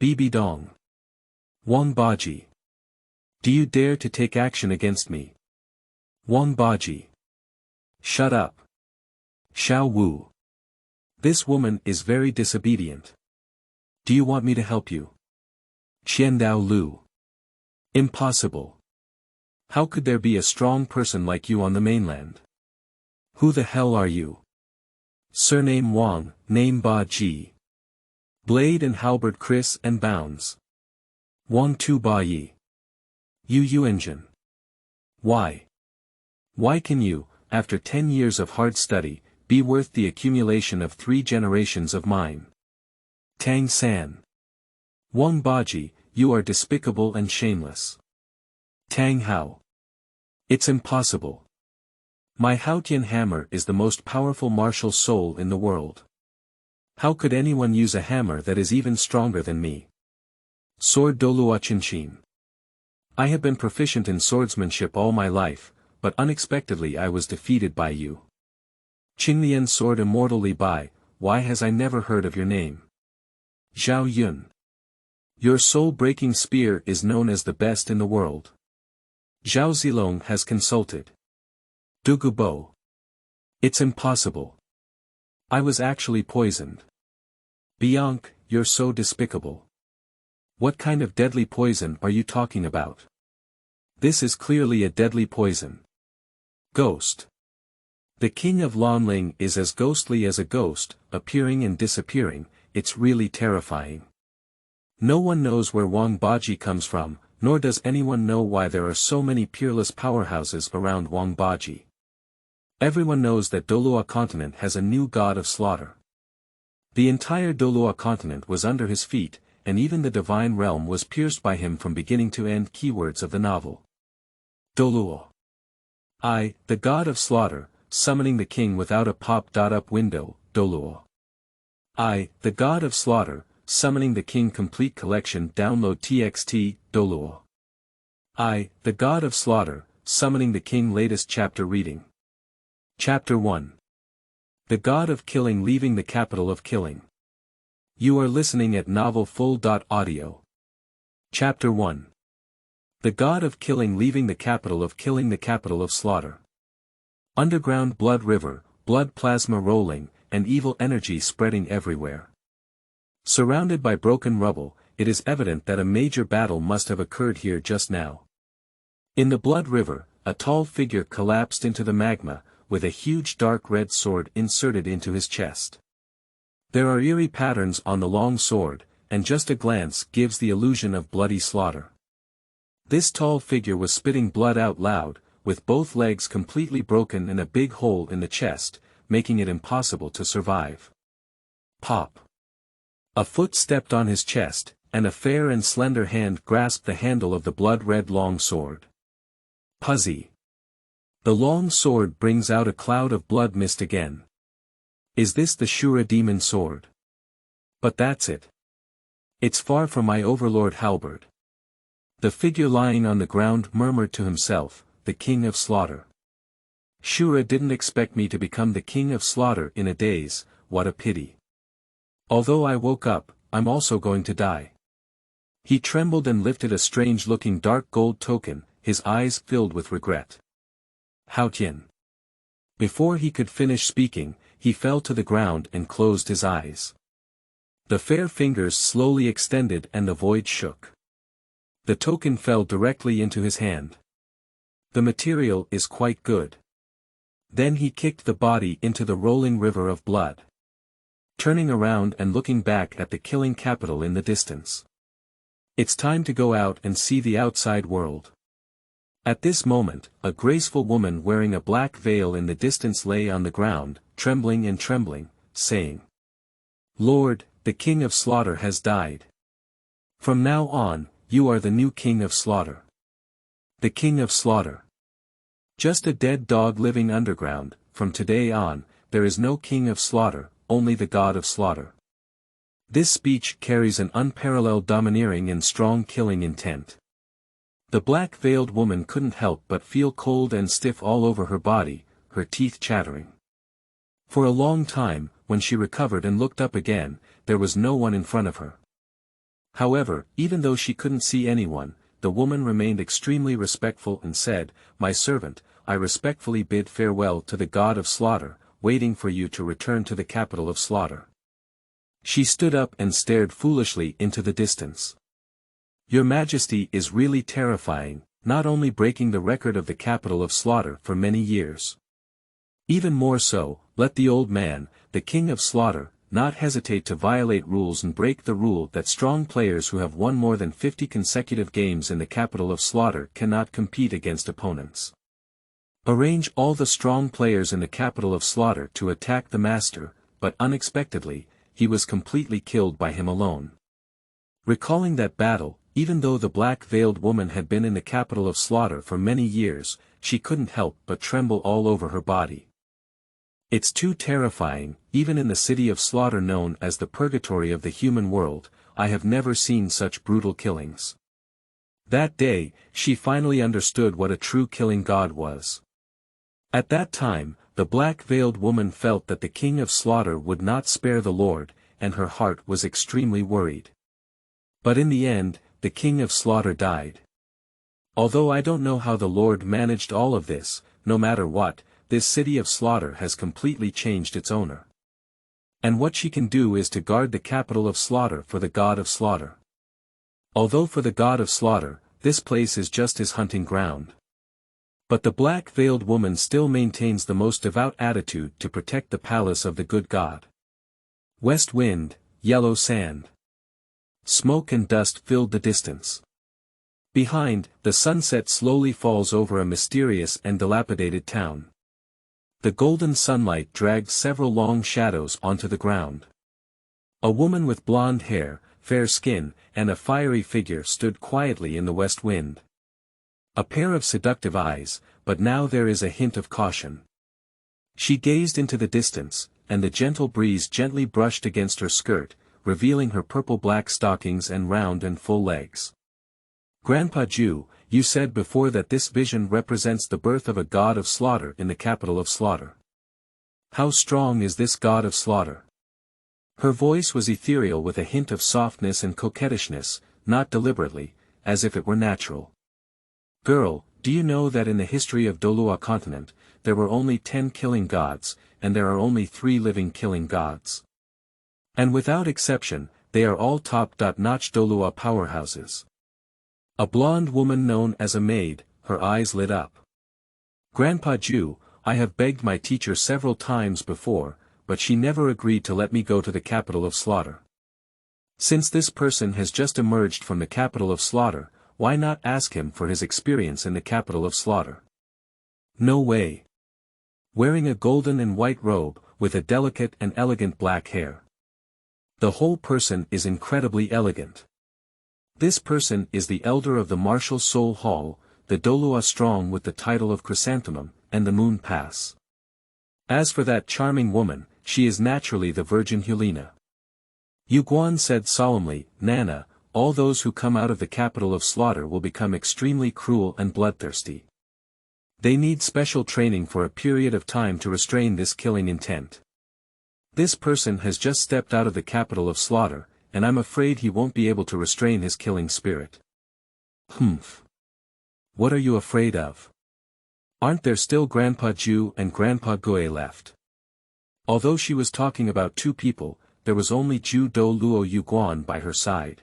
Bibidong. Wang Baji. Do you dare to take action against me? Wang Baji. Shut up. Xiao Wu. This woman is very disobedient. Do you want me to help you? Qiandao Liu. Impossible. How could there be a strong person like you on the mainland? Who the hell are you? Surname Wang, name Baji. Blade and Halberd Chris and Bounds. Wang Tu Bayi. Yu Engine. Why? Why can you, after 10 years of hard study, be worth the accumulation of 3 generations of mine? Tang San. Wang Baji, you are despicable and shameless. Tang Hao. It's impossible. My Haotian hammer is the most powerful martial soul in the world. How could anyone use a hammer that is even stronger than me? Sword Douluo Chinchin. I have been proficient in swordsmanship all my life, but unexpectedly I was defeated by you. Qinglian Sword Immortal Li Bai, why has I never heard of your name? Zhao Yun. Your soul-breaking spear is known as the best in the world. Zhao Zilong has consulted. Dugubo. It's impossible. I was actually poisoned. Bianc, you're so despicable. What kind of deadly poison are you talking about? This is clearly a deadly poison. Ghost. The king of Lanling is as ghostly as a ghost, appearing and disappearing. It's really terrifying. No one knows where Wang Baji comes from, nor does anyone know why there are so many peerless powerhouses around Wang Baji. Everyone knows that Douluo continent has a new god of slaughter. The entire Douluo continent was under his feet, and even the divine realm was pierced by him from beginning to end. Keywords of the novel. Douluo. I, the god of slaughter, summoning the king without a pop-up window, Douluo. I, the god of slaughter, summoning the king complete collection download txt, Douluo. I, the god of slaughter, summoning the king latest chapter reading. Chapter 1. The god of killing leaving the capital of killing. You are listening at novel full.audio. Chapter 1. The god of killing leaving the capital of killing the capital of slaughter. Underground blood river, blood plasma rolling, and evil energy spreading everywhere. Surrounded by broken rubble, it is evident that a major battle must have occurred here just now. In the blood river, a tall figure collapsed into the magma, with a huge dark red sword inserted into his chest. There are eerie patterns on the long sword, and just a glance gives the illusion of bloody slaughter. This tall figure was spitting blood out loud, with both legs completely broken and a big hole in the chest, making it impossible to survive. Pop. A foot stepped on his chest, and a fair and slender hand grasped the handle of the blood-red long sword. Puzzy. The long sword brings out a cloud of blood mist again. Is this the Shura demon sword? But that's it. It's far from my overlord Halberd. The figure lying on the ground murmured to himself, the king of slaughter. Shura didn't expect me to become the king of slaughter in a daze, what a pity. Although I woke up, I'm also going to die. He trembled and lifted a strange-looking dark gold token, his eyes filled with regret. Haotian. Before he could finish speaking, he fell to the ground and closed his eyes. The fair fingers slowly extended and the void shook. The token fell directly into his hand. The material is quite good. Then he kicked the body into the rolling river of blood. Turning around and looking back at the killing capital in the distance. It's time to go out and see the outside world. At this moment, a graceful woman wearing a black veil in the distance lay on the ground, trembling and trembling, saying, Lord, the king of slaughter has died. From now on, you are the new king of slaughter. The king of slaughter. Just a dead dog living underground. From today on, there is no king of slaughter, only the god of slaughter. This speech carries an unparalleled domineering and strong killing intent. The black-veiled woman couldn't help but feel cold and stiff all over her body, her teeth chattering. For a long time, when she recovered and looked up again, there was no one in front of her. However, even though she couldn't see anyone, the woman remained extremely respectful and said, "My servant, I respectfully bid farewell to the god of slaughter, waiting for you to return to the capital of slaughter." She stood up and stared foolishly into the distance. "Your Majesty is really terrifying, not only breaking the record of the capital of slaughter for many years. Even more so, let the old man, the king of slaughter, not hesitate to violate rules and break the rule that strong players who have won more than 50 consecutive games in the capital of slaughter cannot compete against opponents. Arrange all the strong players in the capital of slaughter to attack the master," but unexpectedly, he was completely killed by him alone. Recalling that battle, even though the black-veiled woman had been in the capital of slaughter for many years, she couldn't help but tremble all over her body. "It's too terrifying, even in the city of slaughter known as the purgatory of the human world, I have never seen such brutal killings." That day, she finally understood what a true killing god was. At that time, the black-veiled woman felt that the king of slaughter would not spare the Lord, and her heart was extremely worried. But in the end, the king of slaughter died. Although I don't know how the Lord managed all of this, no matter what, this city of slaughter has completely changed its owner. And what she can do is to guard the capital of slaughter for the god of slaughter. Although for the god of slaughter, this place is just his hunting ground. But the black-veiled woman still maintains the most devout attitude to protect the palace of the good god. West wind, yellow sand. Smoke and dust filled the distance. Behind, the sunset slowly falls over a mysterious and dilapidated town. The golden sunlight dragged several long shadows onto the ground. A woman with blonde hair, fair skin, and a fiery figure stood quietly in the west wind. A pair of seductive eyes, but now there is a hint of caution. She gazed into the distance, and the gentle breeze gently brushed against her skirt, revealing her purple-black stockings and round and full legs. "Grandpa Ju, you said before that this vision represents the birth of a god of slaughter in the capital of slaughter. How strong is this god of slaughter?" Her voice was ethereal with a hint of softness and coquettishness, not deliberately, as if it were natural. "Girl, do you know that in the history of Douluo continent, there were only 10 killing gods, and there are only 3 living killing gods? And without exception, they are all top-notch Douluo powerhouses." A blonde woman known as a maid, her eyes lit up. "Grandpa Ju, I have begged my teacher several times before, but she never agreed to let me go to the capital of slaughter. Since this person has just emerged from the capital of slaughter, why not ask him for his experience in the capital of slaughter?" "No way." Wearing a golden and white robe, with a delicate and elegant black hair. The whole person is incredibly elegant. This person is the elder of the martial soul hall, the Douluo strong with the title of chrysanthemum, and the moon pass. As for that charming woman, she is naturally the virgin Hulena. Yu Guan said solemnly, "Nana, all those who come out of the capital of slaughter will become extremely cruel and bloodthirsty. They need special training for a period of time to restrain this killing intent. This person has just stepped out of the capital of slaughter, and I'm afraid he won't be able to restrain his killing spirit." "Humph. What are you afraid of? Aren't there still Grandpa Ju and Grandpa Gui left?" Although she was talking about 2 people, there was only Ju Douluo Yu Guan by her side.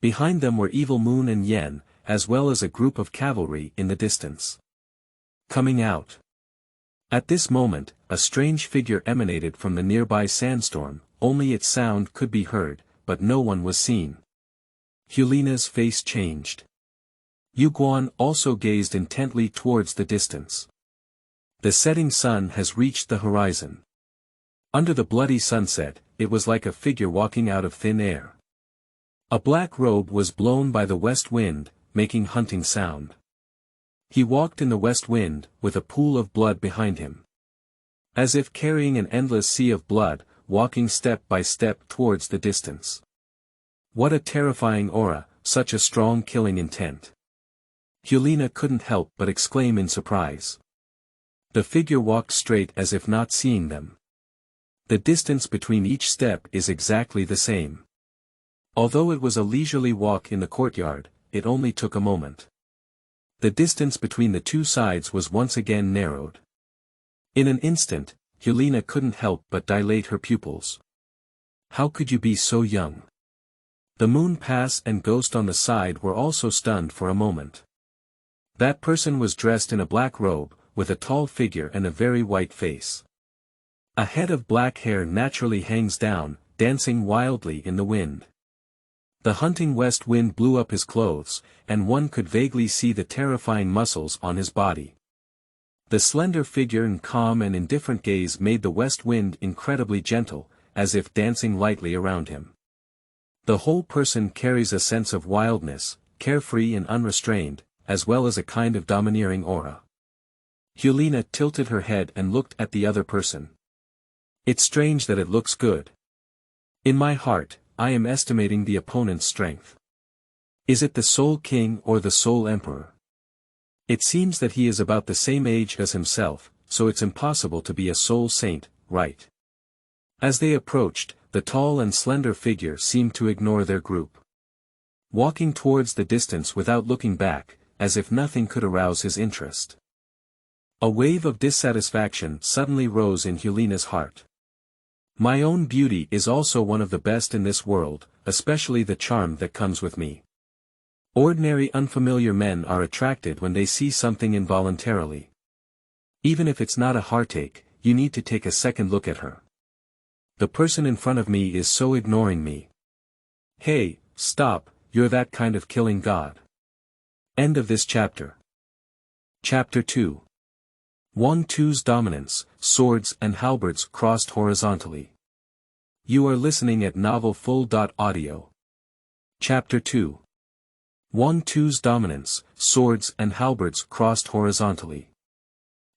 Behind them were Evil Moon and Yen, as well as a group of cavalry in the distance. Coming out. At this moment, a strange figure emanated from the nearby sandstorm, only its sound could be heard, but no one was seen. Hulena's face changed. Yu Guan also gazed intently towards the distance. The setting sun has reached the horizon. Under the bloody sunset, it was like a figure walking out of thin air. A black robe was blown by the west wind, making hunting sound. He walked in the west wind, with a pool of blood behind him. As if carrying an endless sea of blood, walking step by step towards the distance. What a terrifying aura, such a strong killing intent. Hulena couldn't help but exclaim in surprise. The figure walked straight as if not seeing them. The distance between each step is exactly the same. Although it was a leisurely walk in the courtyard, it only took a moment. The distance between the two sides was once again narrowed. In an instant, Hulena couldn't help but dilate her pupils. How could you be so young? The moon pass and ghost on the side were also stunned for a moment. That person was dressed in a black robe, with a tall figure and a very white face. A head of black hair naturally hangs down, dancing wildly in the wind. The hunting west wind blew up his clothes, and one could vaguely see the terrifying muscles on his body. The slender figure and calm and indifferent gaze made the west wind incredibly gentle, as if dancing lightly around him. The whole person carries a sense of wildness, carefree and unrestrained, as well as a kind of domineering aura. Hulena tilted her head and looked at the other person. It's strange that it looks good. In my heart, I am estimating the opponent's strength. Is it the Soul King or the Soul Emperor? It seems that he is about the same age as himself, so it's impossible to be a Soul Saint, right? As they approached, the tall and slender figure seemed to ignore their group. Walking towards the distance without looking back, as if nothing could arouse his interest. A wave of dissatisfaction suddenly rose in Hulena's heart. My own beauty is also one of the best in this world, especially the charm that comes with me. Ordinary unfamiliar men are attracted when they see something involuntarily. Even if it's not a heartache, you need to take a second look at her. The person in front of me is so ignoring me. Hey, stop, you're that kind of killing god. End of this chapter. Chapter 2. Wang Tu's dominance, swords and halberds crossed horizontally. You are listening at novelfull.audio. Chapter 2. Wang Tu's dominance, swords and halberds crossed horizontally.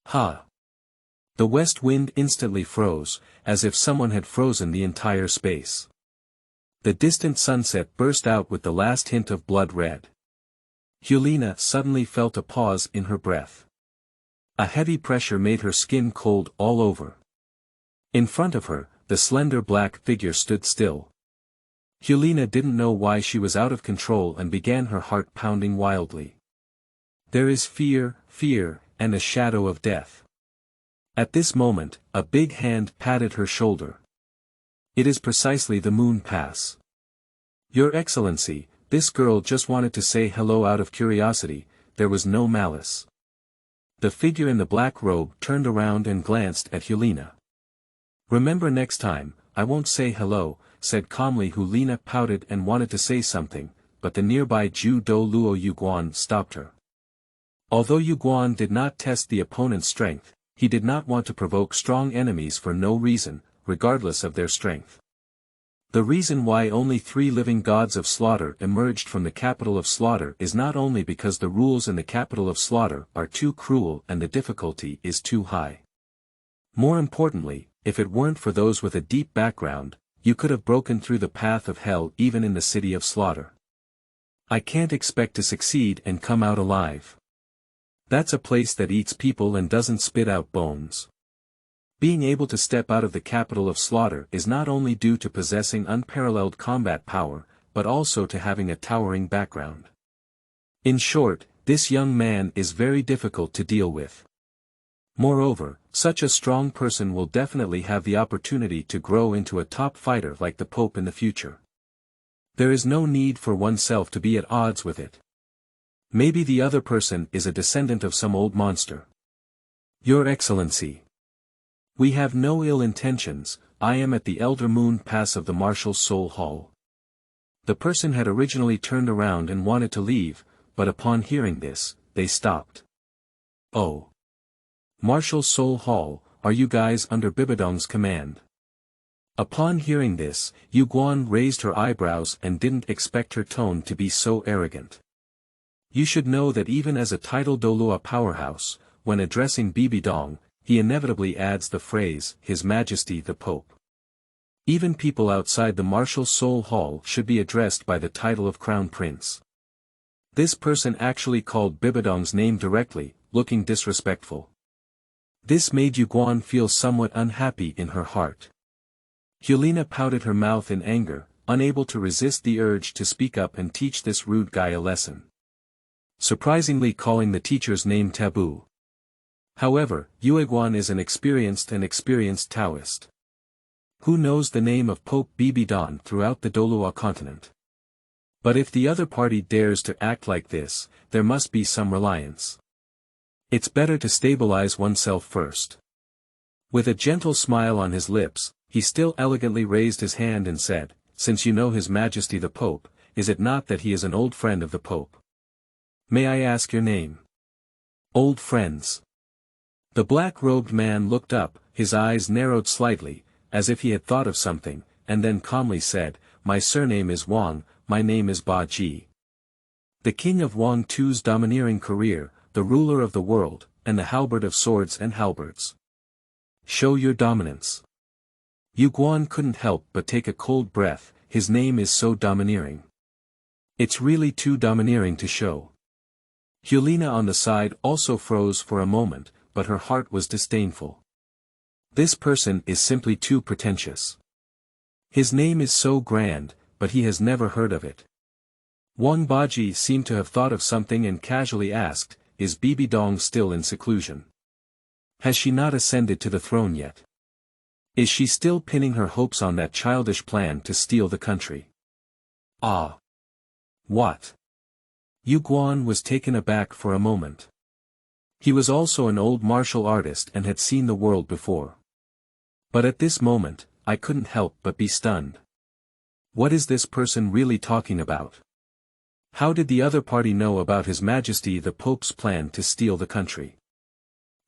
Ha! The west wind instantly froze, as if someone had frozen the entire space. The distant sunset burst out with the last hint of blood red. Hulena suddenly felt a pause in her breath. A heavy pressure made her skin cold all over. In front of her, the slender black figure stood still. Hulena didn't know why she was out of control and began her heart pounding wildly. There is fear, and a shadow of death. At this moment, a big hand patted her shoulder. It is precisely the moon pass. Your Excellency, this girl just wanted to say hello out of curiosity, there was no malice. The figure in the black robe turned around and glanced at Hulena. Remember next time, I won't say hello, said calmly. Hulena pouted and wanted to say something, but the nearby Douluo Yuguan stopped her. Although Yuguan did not test the opponent's strength, he did not want to provoke strong enemies for no reason, regardless of their strength. The reason why only 3 living gods of slaughter emerged from the capital of slaughter is not only because the rules in the capital of slaughter are too cruel and the difficulty is too high. More importantly, if it weren't for those with a deep background, you could have broken through the path of hell even in the city of slaughter. I can't expect to succeed and come out alive. That's a place that eats people and doesn't spit out bones. Being able to step out of the capital of slaughter is not only due to possessing unparalleled combat power, but also to having a towering background. In short, this young man is very difficult to deal with. Moreover, such a strong person will definitely have the opportunity to grow into a top fighter like the Pope in the future. There is no need for oneself to be at odds with it. Maybe the other person is a descendant of some old monster. Your Excellency. We have no ill intentions, I am at the Elder Moon Pass of the Martial Soul Hall. The person had originally turned around and wanted to leave, but upon hearing this, they stopped. Oh. Martial Soul Hall, are you guys under Bibidong's command? Upon hearing this, Yuguan raised her eyebrows and didn't expect her tone to be so arrogant. You should know that even as a titled Douluo powerhouse, when addressing Bibidong, he inevitably adds the phrase, His Majesty the Pope. Even people outside the Martial Soul Hall should be addressed by the title of Crown Prince. This person actually called Bibidong's name directly, looking disrespectful. This made Yuguan feel somewhat unhappy in her heart. Hulena pouted her mouth in anger, unable to resist the urge to speak up and teach this rude guy a lesson. Surprisingly calling the teacher's name taboo. However, Yueguan is an experienced Taoist. Who knows the name of Pope Bibidong throughout the Douluo continent? But if the other party dares to act like this, there must be some reliance. It's better to stabilize oneself first. With a gentle smile on his lips, he still elegantly raised his hand and said, "Since you know His Majesty the Pope, is it not that he is an old friend of the Pope? May I ask your name?" "Old friends." The black-robed man looked up, his eyes narrowed slightly, as if he had thought of something, and then calmly said, "My surname is Wang, my name is Baji. The king of Wang Tu's domineering career, the ruler of the world, and the halberd of swords and halberds. Show your dominance." Yuguan couldn't help but take a cold breath, his name is so domineering. It's really too domineering to show. Hulena on the side also froze for a moment, but her heart was disdainful. This person is simply too pretentious. His name is so grand, but he has never heard of it. Wang Baji seemed to have thought of something and casually asked, "Is Bibidong still in seclusion? Has she not ascended to the throne yet? Is she still pinning her hopes on that childish plan to steal the country?" "Ah! What?" Yuguan was taken aback for a moment. He was also an old martial artist and had seen the world before. But at this moment, I couldn't help but be stunned. What is this person really talking about? How did the other party know about His Majesty the Pope's plan to steal the country?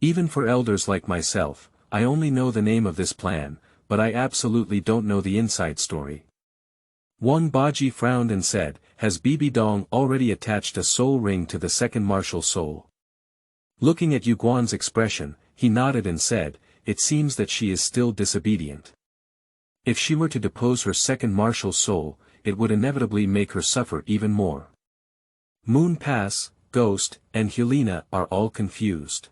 Even for elders like myself, I only know the name of this plan, but I absolutely don't know the inside story. Wang Baji frowned and said, "Has Bibidong already attached a soul ring to the second martial soul?" Looking at Yuguan's expression, he nodded and said, "It seems that she is still disobedient. If she were to depose her second martial soul, it would inevitably make her suffer even more." Moon Pass, Ghost, and Hulena are all confused.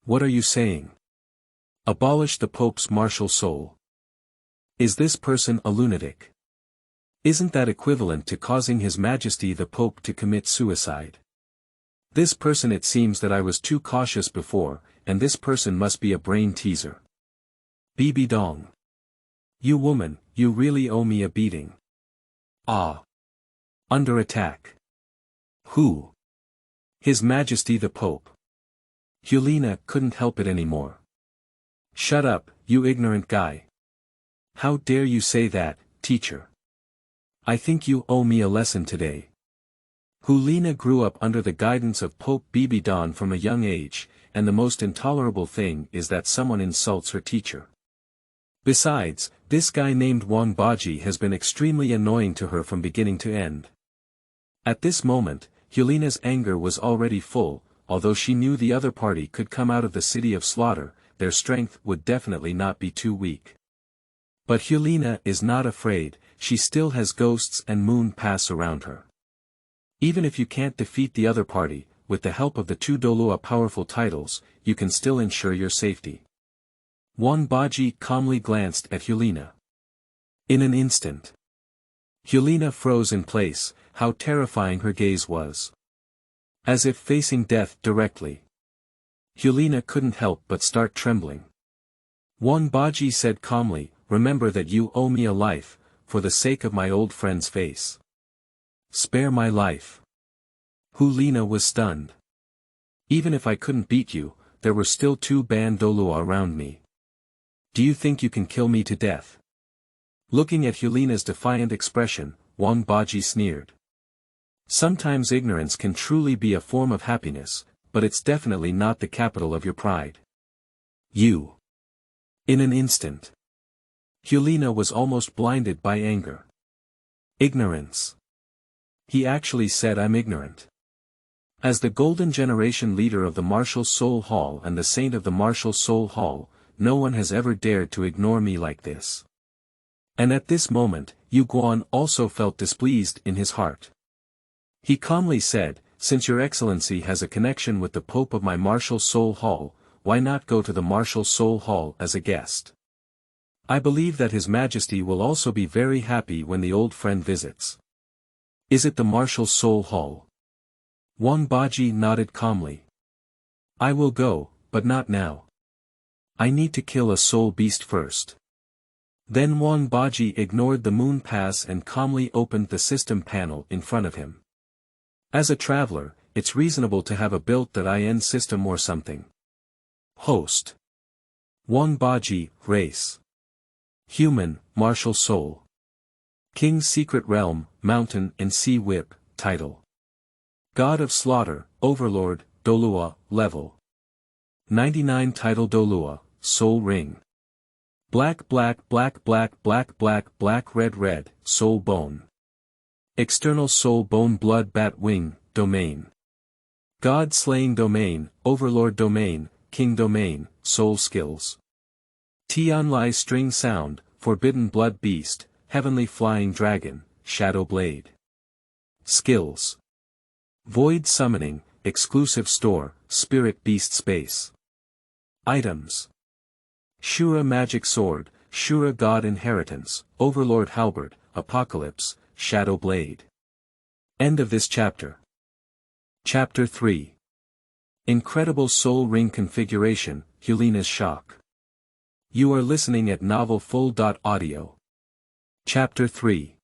What are you saying? Abolish the Pope's martial soul? Is this person a lunatic? Isn't that equivalent to causing His Majesty the Pope to commit suicide? This person, it seems that I was too cautious before, and this person must be a brain teaser. Bibidong. You woman, you really owe me a beating. Ah. Under attack. Who? His Majesty the Pope. Hulena couldn't help it anymore. Shut up, you ignorant guy. How dare you say that, teacher? I think you owe me a lesson today. Hulena grew up under the guidance of Pope Bibidong from a young age, and the most intolerable thing is that someone insults her teacher. Besides, this guy named Wang Baji has been extremely annoying to her from beginning to end. At this moment, Hulena's anger was already full, although she knew the other party could come out of the city of slaughter, their strength would definitely not be too weak. But Hulena is not afraid, she still has ghosts and moon pass around her. Even if you can't defeat the other party, with the help of the two Douluo powerful titles, you can still ensure your safety. Wang Baji calmly glanced at Hulena. In an instant, Hulena froze in place, how terrifying her gaze was. As if facing death directly. Hulena couldn't help but start trembling. Wang Baji said calmly, "Remember that you owe me a life, for the sake of my old friend's face. Spare my life." Hulena was stunned. Even if I couldn't beat you, there were still two Ban Douluo around me. Do you think you can kill me to death? Looking at Hulena's defiant expression, Wang Baji sneered. Sometimes ignorance can truly be a form of happiness, but it's definitely not the capital of your pride. You. In an instant. Hulena was almost blinded by anger. Ignorance. He actually said I'm ignorant. As the Golden Generation leader of the Martial Soul Hall and the saint of the Martial Soul Hall, no one has ever dared to ignore me like this. And at this moment, Yuguan also felt displeased in his heart. He calmly said, "Since your excellency has a connection with the Pope of my Martial Soul Hall, why not go to the Martial Soul Hall as a guest? I believe that His Majesty will also be very happy when the old friend visits. Is it the Martial Soul Hall? Wang Baji nodded calmly. I will go, but not now. I need to kill a soul beast first. Then Wang Baji ignored the moon pass and calmly opened the system panel in front of him. As a traveler, it's reasonable to have a built.in system or something. Host. Wang Baji, race. Human, martial soul. King's secret realm, mountain and sea whip, title. God of slaughter, overlord, Douluo, level. 99 title Douluo, soul ring. Black black black black black black black red red, soul bone. External soul bone blood bat wing, domain. God slaying domain, overlord domain, king domain, soul skills. Tianlai string sound, forbidden blood beast, heavenly flying dragon, shadow blade. Skills. Void summoning, exclusive store, spirit beast space. Items. Shura magic sword, Shura god inheritance, overlord Halberd, apocalypse, shadow blade. End of this chapter. Chapter 3. Incredible soul ring configuration, Hulena's shock. You are listening at novelfull.audio. Chapter 3.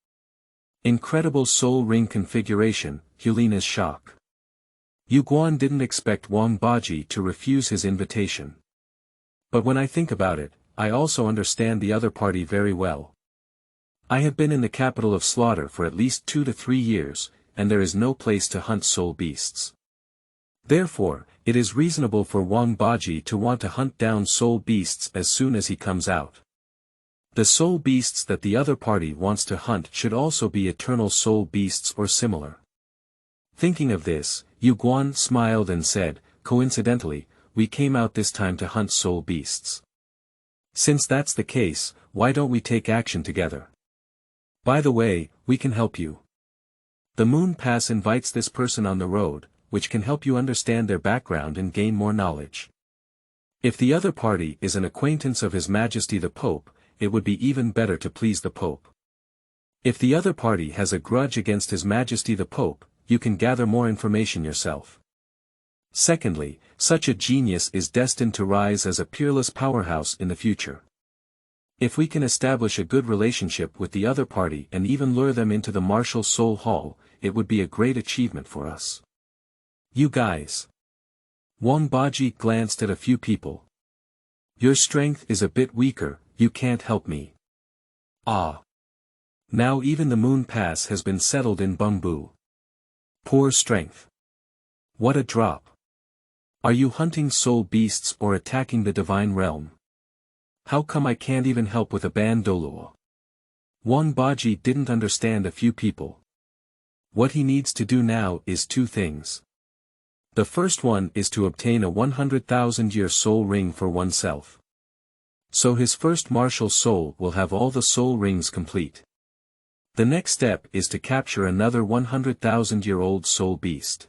Incredible soul ring configuration, Hulena's shock. Yu Guan didn't expect Wang Baji to refuse his invitation. But when I think about it, I also understand the other party very well. I have been in the capital of slaughter for at least 2 to 3 years, and there is no place to hunt soul beasts. Therefore, it is reasonable for Wang Baji to want to hunt down soul beasts as soon as he comes out. The soul beasts that the other party wants to hunt should also be eternal soul beasts or similar. Thinking of this, Yu Guan smiled and said, coincidentally, we came out this time to hunt soul beasts. Since that's the case, why don't we take action together? By the way, we can help you. The Moon Pass invites this person on the road, which can help you understand their background and gain more knowledge. If the other party is an acquaintance of His Majesty the Pope, it would be even better to please the Pope. If the other party has a grudge against His Majesty the Pope, you can gather more information yourself. Secondly, such a genius is destined to rise as a peerless powerhouse in the future. If we can establish a good relationship with the other party and even lure them into the Martial Soul Hall, it would be a great achievement for us. You guys. Wang Baji glanced at a few people. Your strength is a bit weaker, you can't help me. Ah. Now even the Moon Pass has been settled in Bungbu. Poor strength. What a drop. Are you hunting soul beasts or attacking the divine realm? How come I can't even help with a band Douluo? Wang Baji didn't understand a few people. What he needs to do now is 2 things. The first one is to obtain a 100,000-year soul ring for oneself. So his first martial soul will have all the soul rings complete. The next step is to capture another 100,000-year-old soul beast.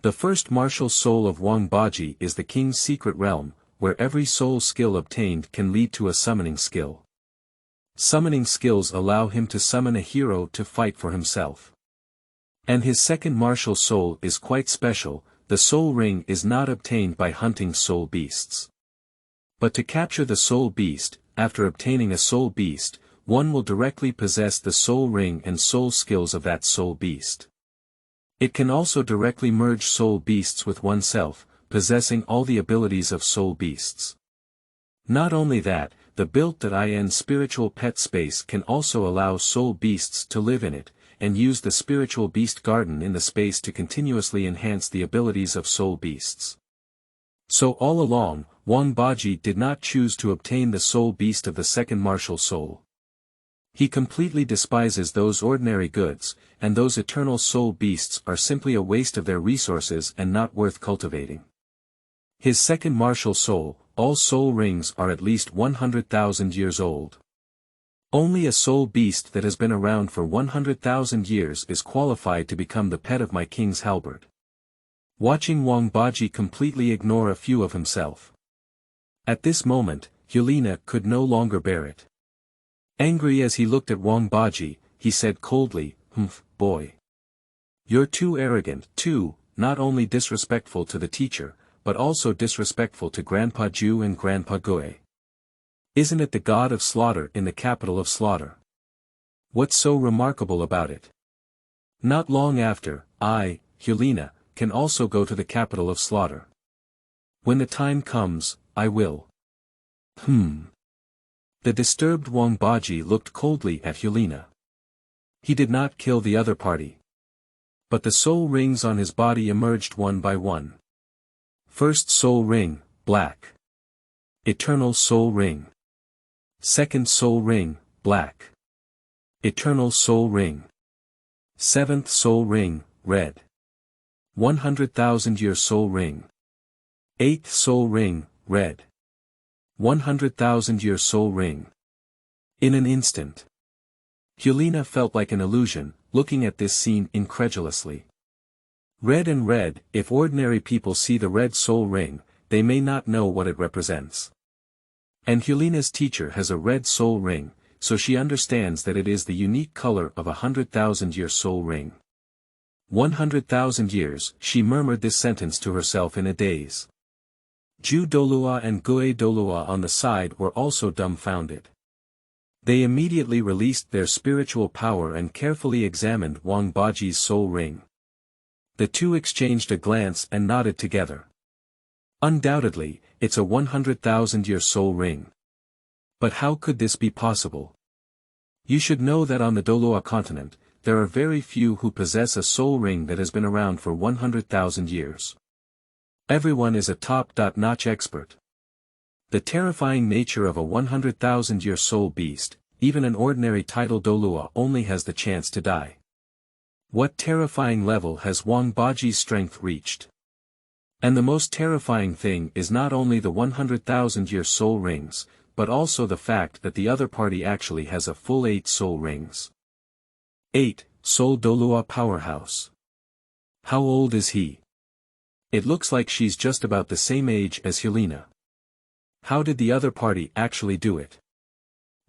The first martial soul of Wang Baji is the King's secret realm, where every soul skill obtained can lead to a summoning skill. Summoning skills allow him to summon a hero to fight for himself. And his second martial soul is quite special, the soul ring is not obtained by hunting soul beasts. But to capture the soul beast, after obtaining a soul beast, one will directly possess the soul ring and soul skills of that soul beast. It can also directly merge soul beasts with oneself, possessing all the abilities of soul beasts. Not only that, the built.in spiritual pet space can also allow soul beasts to live in it, and use the spiritual beast garden in the space to continuously enhance the abilities of soul beasts. So all along, Wang Baji did not choose to obtain the soul beast of the second martial soul. He completely despises those ordinary goods, and those eternal soul beasts are simply a waste of their resources and not worth cultivating. His second martial soul, all soul rings are at least 100,000 years old. Only a soul beast that has been around for 100,000 years is qualified to become the pet of my king's halberd. Watching Wang Baji completely ignore a few of himself. At this moment, Hulena could no longer bear it. Angry as he looked at Wang Baji, he said coldly, boy. You're too arrogant, not only disrespectful to the teacher, but also disrespectful to Grandpa Ju and Grandpa Gui. Isn't it the god of slaughter in the capital of slaughter? What's so remarkable about it? Not long after, I, Hulena, can also go to the capital of slaughter. When the time comes, I will. The disturbed Wang Baji looked coldly at Hulena. He did not kill the other party. But the soul rings on his body emerged one by one. First soul ring, black. Eternal soul ring. Second soul ring, black. Eternal soul ring. Seventh soul ring, red. 100,000-year soul ring. Eighth soul ring, red. 100,000-year soul ring. In an instant. Hulena felt like an illusion, looking at this scene incredulously. Red and red, if ordinary people see the red soul ring, they may not know what it represents. And Hulena's teacher has a red soul ring, so she understands that it is the unique color of 100,000-year soul ring. 100,000 years, she murmured this sentence to herself in a daze. Ju Douluo and Gui Douluo on the side were also dumbfounded. They immediately released their spiritual power and carefully examined Wang Baji's soul ring. The two exchanged a glance and nodded together. Undoubtedly, it's a 100,000-year soul ring. But how could this be possible? You should know that on the Douluo continent, there are very few who possess a soul ring that has been around for 100,000 years. Everyone is a top-notch expert. The terrifying nature of a 100,000-year soul beast, even an ordinary title Douluo only has the chance to die. What terrifying level has Wang Baji's strength reached? And the most terrifying thing is not only the 100,000-year soul rings, but also the fact that the other party actually has a full 8 soul rings. 8, Soul Douluo Powerhouse. How old is he? It looks like she's just about the same age as Hulena. How did the other party actually do it?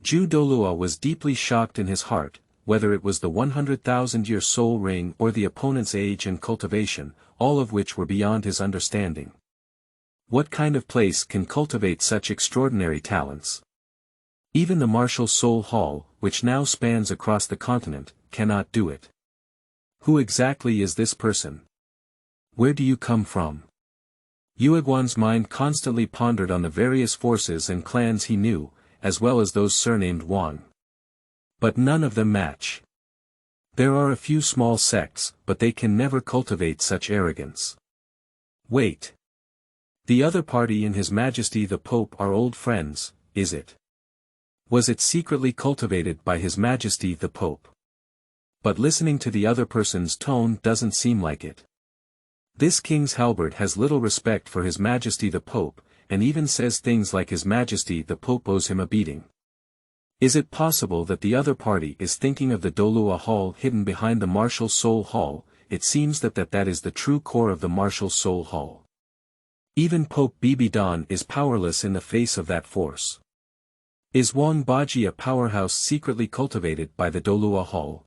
Ju Douluo was deeply shocked in his heart, whether it was the 100,000-year soul ring or the opponent's age and cultivation, all of which were beyond his understanding. What kind of place can cultivate such extraordinary talents? Even the Martial Soul Hall, which now spans across the continent, cannot do it. Who exactly is this person? Where do you come from? Yueguan's mind constantly pondered on the various forces and clans he knew, as well as those surnamed Wang. But none of them match. There are a few small sects, but they can never cultivate such arrogance. Wait. The other party and His Majesty the Pope are old friends, is it? Was it secretly cultivated by His Majesty the Pope? But listening to the other person's tone doesn't seem like it. This king's Halberd has little respect for His Majesty the Pope, and even says things like His Majesty the Pope owes him a beating. Is it possible that the other party is thinking of the Douluo Hall hidden behind the Martial Soul Hall? It seems that is the true core of the Martial Soul Hall. Even Pope Bibidong is powerless in the face of that force. Is Wang Baji a powerhouse secretly cultivated by the Douluo Hall?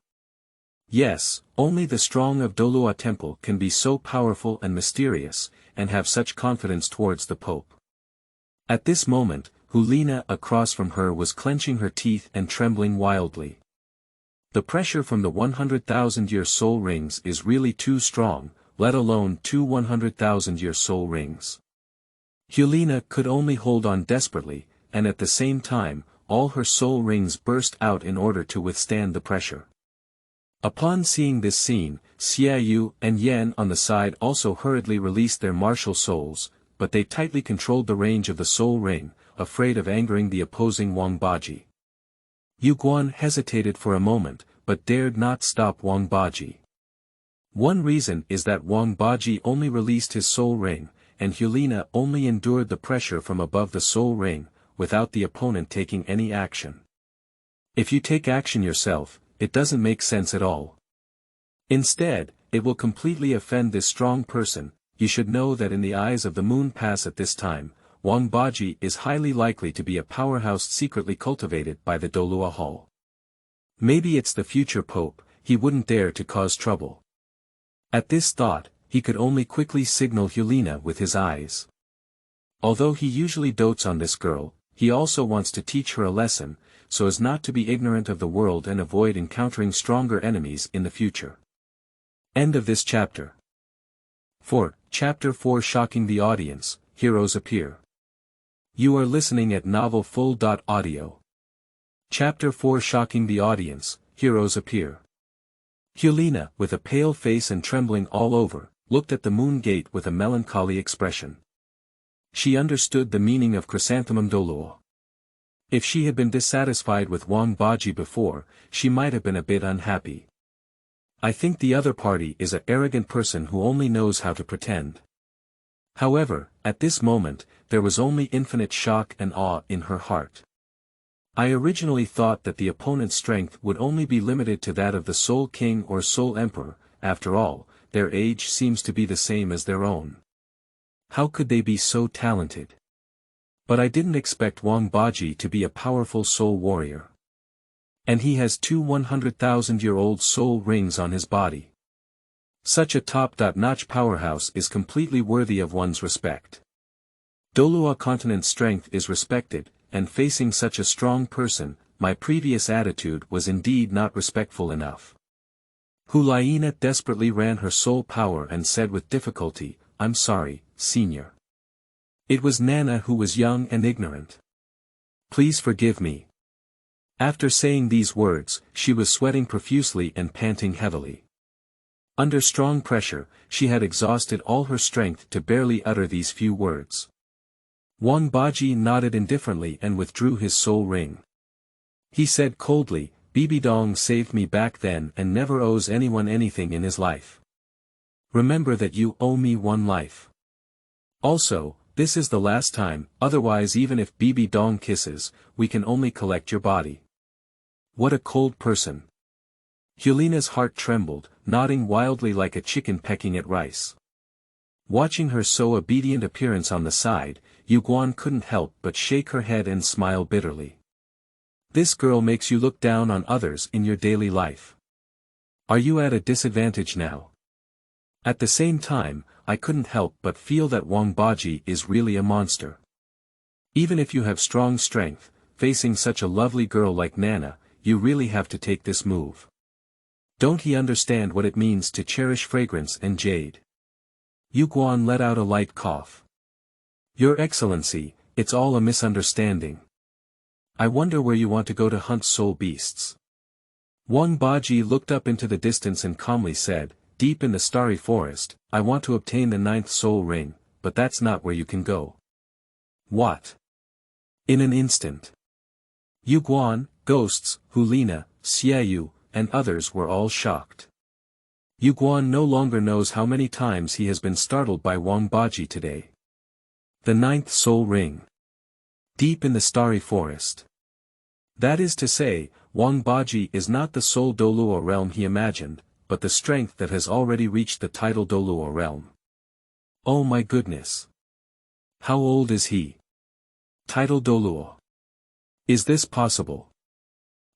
Yes, only the strong of Douluo Temple can be so powerful and mysterious, and have such confidence towards the Pope. At this moment, Hulena across from her was clenching her teeth and trembling wildly. The pressure from the 100,000-year soul rings is really too strong, let alone 2 100,000-year soul rings. Hulena could only hold on desperately, and at the same time, all her soul rings burst out in order to withstand the pressure. Upon seeing this scene, Xiao Wu and Yan on the side also hurriedly released their martial souls, but they tightly controlled the range of the soul ring, afraid of angering the opposing Wang Baji. Yuguan hesitated for a moment, but dared not stop Wang Baji. One reason is that Wang Baji only released his soul ring, and Hulena only endured the pressure from above the soul ring, without the opponent taking any action. If you take action yourself, it doesn't make sense at all. Instead, it will completely offend this strong person. You should know that in the eyes of the moon pass at this time, Wang Baji is highly likely to be a powerhouse secretly cultivated by the Douluo Hall. Maybe it's the future pope, he wouldn't dare to cause trouble. At this thought, he could only quickly signal Hulena with his eyes. Although he usually dotes on this girl, he also wants to teach her a lesson, so as not to be ignorant of the world and avoid encountering stronger enemies in the future. End of this chapter. 4. Chapter 4 Shocking the Audience, Heroes Appear. You are listening at novelfull.audio. Chapter 4 Shocking the Audience, Heroes Appear. Hulena, with a pale face and trembling all over, looked at the moon gate with a melancholy expression. She understood the meaning of Chrysanthemum Douluo. If she had been dissatisfied with Wang Baji before, she might have been a bit unhappy. I think the other party is an arrogant person who only knows how to pretend. However, at this moment, there was only infinite shock and awe in her heart. I originally thought that the opponent's strength would only be limited to that of the Soul King or Soul Emperor. After all, their age seems to be the same as their own. How could they be so talented? But I didn't expect Wang Baji to be a powerful soul warrior. And he has 2 100,000-year-old soul rings on his body. Such a top-notch powerhouse is completely worthy of one's respect. Douluo continent's strength is respected, and facing such a strong person, my previous attitude was indeed not respectful enough. Hulena desperately ran her soul power and said with difficulty, "I'm sorry, Senior. It was Nana who was young and ignorant. Please forgive me." After saying these words, she was sweating profusely and panting heavily. Under strong pressure, she had exhausted all her strength to barely utter these few words. Wang Baji nodded indifferently and withdrew his soul ring. He said coldly, "Bibidong saved me back then and never owes anyone anything in his life. Remember that you owe me 1 life. Also, this is the last time, otherwise even if Bibidong kisses, we can only collect your body." What a cold person. Hulena's heart trembled, nodding wildly like a chicken pecking at rice. Watching her so obedient appearance on the side, Yuguan couldn't help but shake her head and smile bitterly. This girl makes you look down on others in your daily life. Are you at a disadvantage now? At the same time, I couldn't help but feel that Wang Baji is really a monster. Even if you have strong strength, facing such a lovely girl like Nana, you really have to take this move. Don't he understand what it means to cherish fragrance and jade? Yuguan let out a light cough. Your Excellency, it's all a misunderstanding. I wonder where you want to go to hunt soul beasts. Wang Baji looked up into the distance and calmly said, "Deep in the starry forest, I want to obtain the 9th soul ring, but that's not where you can go." What? In an instant. Yuguan, ghosts, Hulena, Xiao Wu, and others were all shocked. Yuguan no longer knows how many times he has been startled by Wang Baji today. The 9th soul ring. Deep in the starry forest. That is to say, Wang Baji is not the soul Douluo realm he imagined, but the strength that has already reached the tidal Douluo realm. Oh my goodness. How old is he? Tidal Douluo. Is this possible?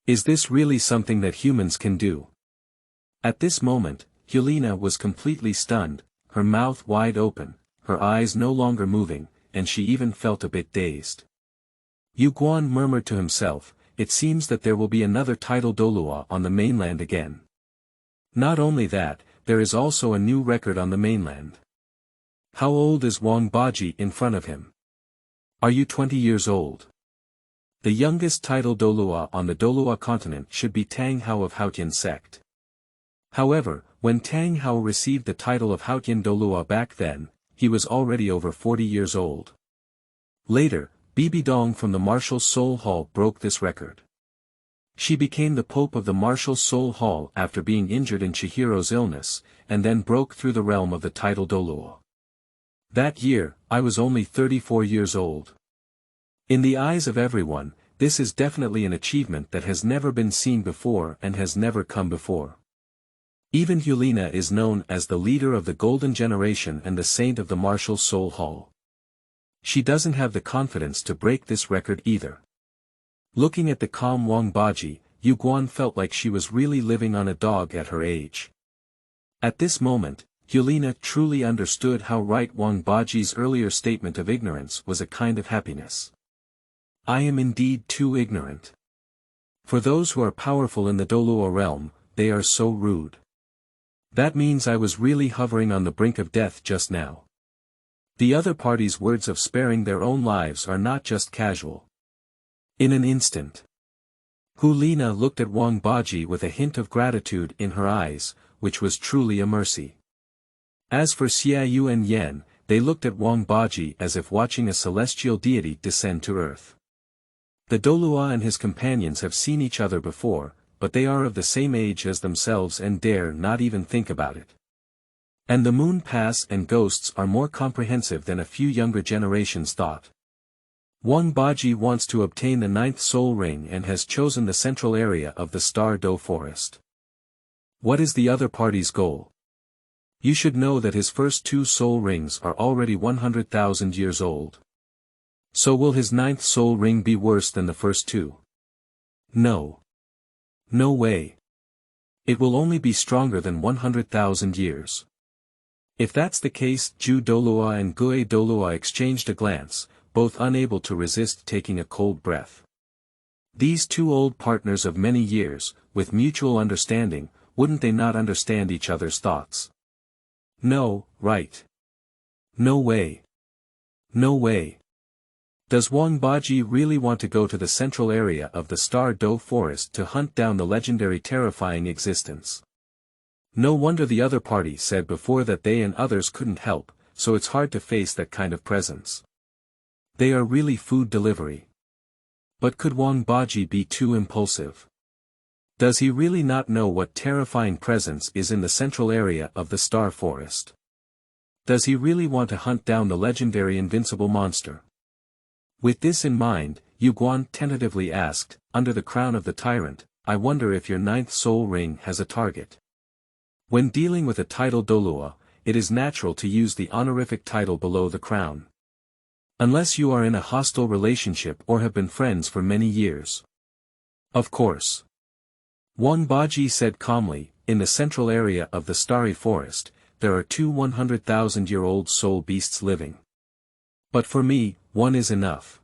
Is this really something that humans can do? At this moment, Hulena was completely stunned, her mouth wide open, her eyes no longer moving, and she even felt a bit dazed. Yuguan murmured to himself, "It seems that there will be another tidal Douluo on the mainland again." Not only that, there is also a new record on the mainland. How old is Wang Baji in front of him? Are you 20 years old? The youngest tidal Douluo on the Douluo continent should be Tang Hao of Haotian sect. However, when Tang Hao received the title of Haotian Douluo back then, he was already over 40 years old. Later, Bibidong from the Martial Soul Hall broke this record. She became the Pope of the Martial Soul Hall after being injured in Chihiro's illness, and then broke through the realm of the tidal Douluo. That year, I was only 34 years old. In the eyes of everyone, this is definitely an achievement that has never been seen before and has never come before. Even Hulena is known as the leader of the Golden Generation and the saint of the Martial Soul Hall. She doesn't have the confidence to break this record either. Looking at the calm Wang Baji, Yu Guan felt like she was really living on a dog at her age. At this moment, Hulena truly understood how right Wang Baji's earlier statement of ignorance was a kind of happiness. I am indeed too ignorant. For those who are powerful in the Douluo realm, they are so rude. That means I was really hovering on the brink of death just now. The other party's words of sparing their own lives are not just casual. In an instant, Hulena looked at Wang Baji with a hint of gratitude in her eyes, which was truly a mercy. As for Xiao Wu and Yan, they looked at Wang Baji as if watching a celestial deity descend to earth. The Douluo and his companions have seen each other before, but they are of the same age as themselves and dare not even think about it. And the moon pass and ghosts are more comprehensive than a few younger generations thought. Wang Baji wants to obtain the 9th soul ring and has chosen the central area of the Star Do Forest. What is the other party's goal? You should know that his first 2 soul rings are already 100,000 years old. So will his 9th soul ring be worse than the first 2? No. No way. It will only be stronger than 100,000 years. If that's the case, Ju Douluo and Gue Douluo exchanged a glance, both unable to resist taking a cold breath. These 2 old partners of many years, with mutual understanding, wouldn't they not understand each other's thoughts? No, right. No way. No way. Does Wang Baji really want to go to the central area of the Star Do Forest to hunt down the legendary terrifying existence? No wonder the other party said before that they and others couldn't help, so it's hard to face that kind of presence. They are really food delivery. But could Wang Baji be too impulsive? Does he really not know what terrifying presence is in the central area of the Star Forest? Does he really want to hunt down the legendary invincible monster? With this in mind, Yu Guan tentatively asked, under the crown of the Tyrant, I wonder if your 9th soul ring has a target. When dealing with a title Douluo, it is natural to use the honorific title below the crown. Unless you are in a hostile relationship or have been friends for many years. Of course. Wang Baji said calmly, in the central area of the Starry Forest, there are 2 100,000-year-old soul beasts living. But for me, 1 is enough.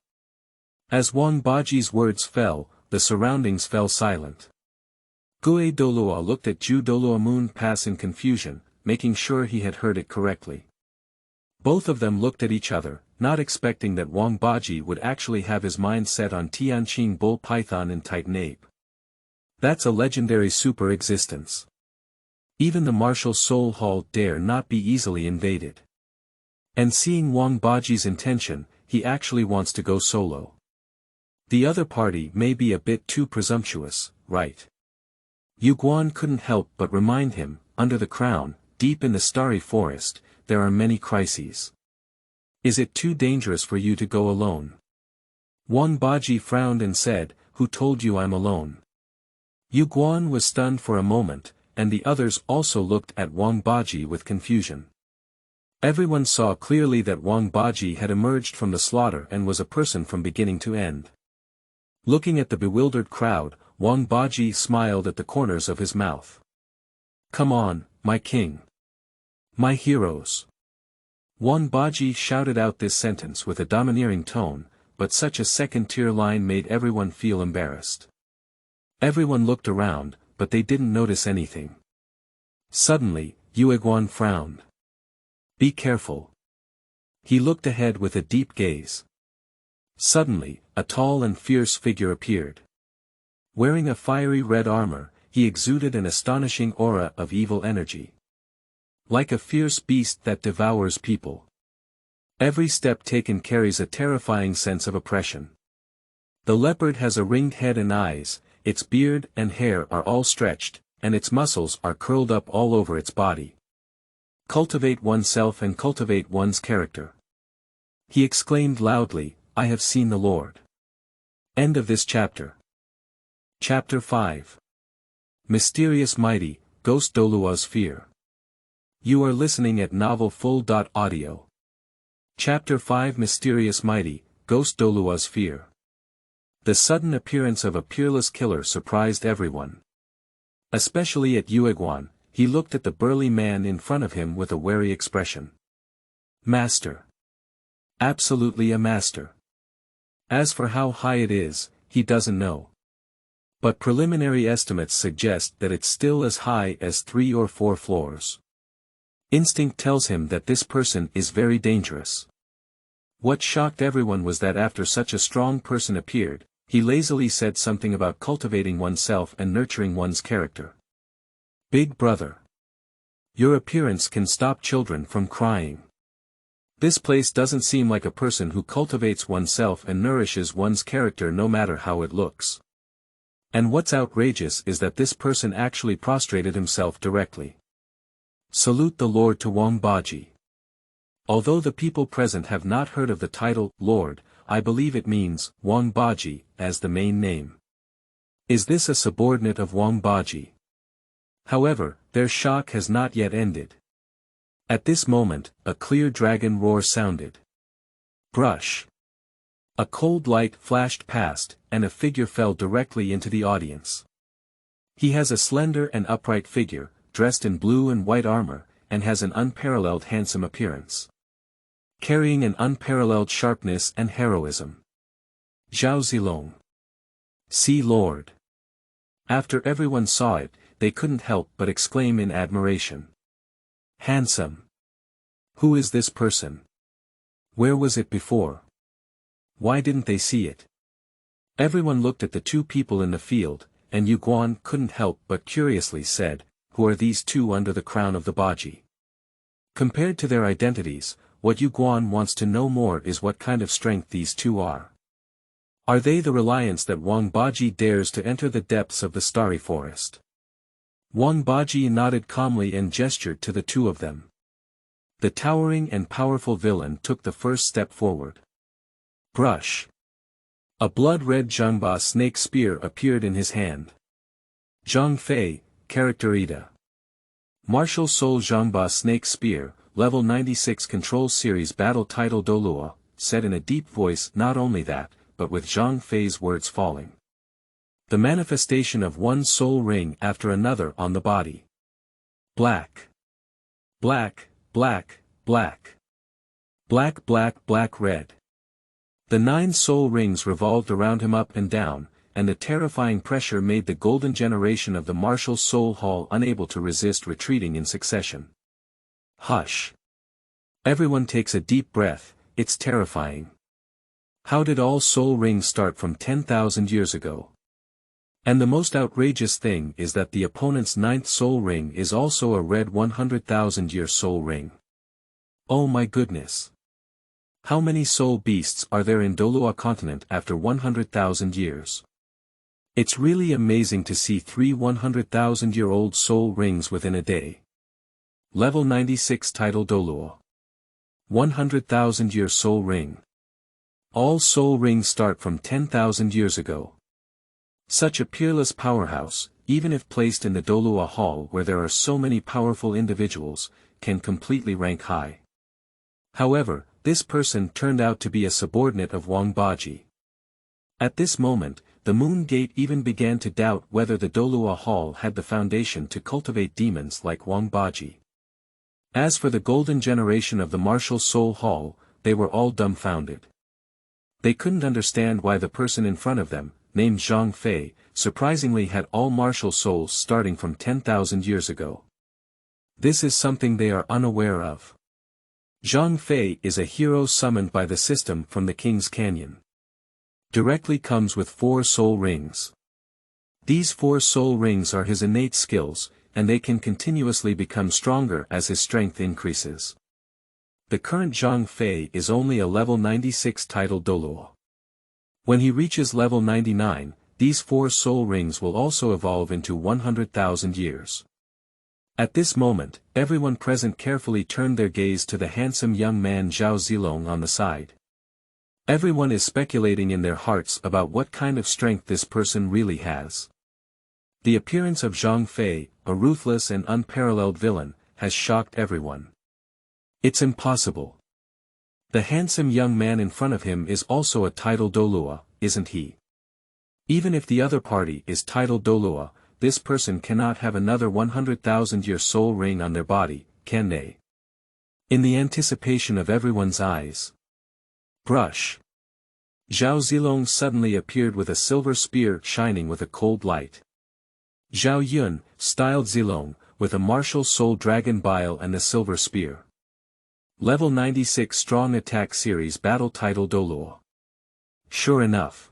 As Wang Baji's words fell, the surroundings fell silent. Gue Douluo looked at Ju Douluo Moon Pass in confusion, making sure he had heard it correctly. Both of them looked at each other, not expecting that Wang Baji would actually have his mind set on Tianqing Bull Python and Titan Ape. That's a legendary super-existence. Even the martial soul hall dare not be easily invaded. And seeing Wang Baji's intention, he actually wants to go solo. The other party may be a bit too presumptuous, right? Yu Guan couldn't help but remind him, under the crown, deep in the Starry Forest, there are many crises. Is it too dangerous for you to go alone? Wang Baji frowned and said, Who told you I'm alone? Yu Guan was stunned for a moment, and the others also looked at Wang Baji with confusion. Everyone saw clearly that Wang Baji had emerged from the slaughter and was a person from beginning to end. Looking at the bewildered crowd, Wang Baji smiled at the corners of his mouth. Come on, my king. My heroes. Wang Baji shouted out this sentence with a domineering tone, but such a second-tier line made everyone feel embarrassed. Everyone looked around, but they didn't notice anything. Suddenly, Yu Guan frowned. Be careful. He looked ahead with a deep gaze. Suddenly, a tall and fierce figure appeared. Wearing a fiery red armor, he exuded an astonishing aura of evil energy. Like a fierce beast that devours people. Every step taken carries a terrifying sense of oppression. The leopard has a ringed head and eyes, its beard and hair are all stretched, and its muscles are curled up all over its body. Cultivate oneself and cultivate one's character. He exclaimed loudly, I have seen the Lord. End of this chapter. Chapter 5. Mysterious Mighty, Ghost Douluo's Fear. You are listening at novelfull.audio. Chapter 5 Mysterious Mighty, Ghost Douluo's Fear. The sudden appearance of a peerless killer surprised everyone. Especially at Yueguan, he looked at the burly man in front of him with a wary expression. Master. Absolutely a master. As for how high it is, he doesn't know. But preliminary estimates suggest that it's still as high as 3 or 4 floors. Instinct tells him that this person is very dangerous. What shocked everyone was that after such a strong person appeared, he lazily said something about cultivating oneself and nurturing one's character. Big brother. Your appearance can stop children from crying. This place doesn't seem like a person who cultivates oneself and nourishes one's character no matter how it looks. And what's outrageous is that this person actually prostrated himself directly. Salute the Lord to Wang Baji. Although the people present have not heard of the title, Lord, I believe it means, Wang Baji, as the main name. Is this a subordinate of Wang Baji? However, their shock has not yet ended. At this moment, a clear dragon roar sounded. Brush. A cold light flashed past, and a figure fell directly into the audience. He has a slender and upright figure, dressed in blue and white armor, and has an unparalleled handsome appearance. Carrying an unparalleled sharpness and heroism. Zhao Zilong. See Lord. After everyone saw it, they couldn't help but exclaim in admiration. Handsome. Who is this person? Where was it before? Why didn't they see it? Everyone looked at the two people in the field, and Yu Guan couldn't help but curiously said, who are these two under the crown of the Baji? Compared to their identities, what Yu Guan wants to know more is what kind of strength these two are. Are they the reliance that Wang Baji dares to enter the depths of the starry forest? Wang Baji nodded calmly and gestured to the two of them. The towering and powerful villain took the first step forward. Brush. A blood-red Zhangba snake spear appeared in his hand. Zhang Fei, Character Ida. Martial Soul Zhangba Snake Spear, Level 96 Control Series Battle Title Douluo, said in a deep voice not only that, but with Zhang Fei's words falling. The manifestation of one soul ring after another on the body. Black. Black, black, black. Black, black, black, red. The 9 soul rings revolved around him up and down, and the terrifying pressure made the golden generation of the martial soul hall unable to resist retreating in succession. Hush. Everyone takes a deep breath, it's terrifying. How did all soul rings start from 10,000 years ago? And the most outrageous thing is that the opponent's 9th soul ring is also a red 100,000-year soul ring. Oh my goodness. How many soul beasts are there in Douluo continent after 100,000 years? It's really amazing to see 3 100,000-year-old soul rings within a day. Level 96 Title Douluo. 100,000-year soul ring. All soul rings start from 10,000 years ago. Such a peerless powerhouse, even if placed in the Douluo Hall where there are so many powerful individuals, can completely rank high. However, this person turned out to be a subordinate of Wang Baji. At this moment, the Moon Gate even began to doubt whether the Douluo Hall had the foundation to cultivate demons like Wang Baji. As for the golden generation of the Martial Soul Hall, they were all dumbfounded. They couldn't understand why the person in front of them, named Zhang Fei, surprisingly had all martial souls starting from 10,000 years ago. This is something they are unaware of. Zhang Fei is a hero summoned by the system from the King's Canyon. Directly comes with 4 soul rings. These 4 soul rings are his innate skills, and they can continuously become stronger as his strength increases. The current Zhang Fei is only a level 96 title Douluo. When he reaches level 99, these 4 soul rings will also evolve into 100,000 years. At this moment, everyone present carefully turned their gaze to the handsome young man Zhao Zilong on the side. Everyone is speculating in their hearts about what kind of strength this person really has. The appearance of Zhang Fei, a ruthless and unparalleled villain, has shocked everyone. It's impossible. The handsome young man in front of him is also a titled Douluo, isn't he? Even if the other party is titled Douluo, this person cannot have another 100,000-year soul ring on their body, can they? In the anticipation of everyone's eyes. Brush. Zhao Zilong suddenly appeared with a silver spear shining with a cold light. Zhao Yun, styled Zilong, with a martial soul dragon bile and the silver spear. Level 96 Strong Attack Series Battle Title Douluo. Sure enough.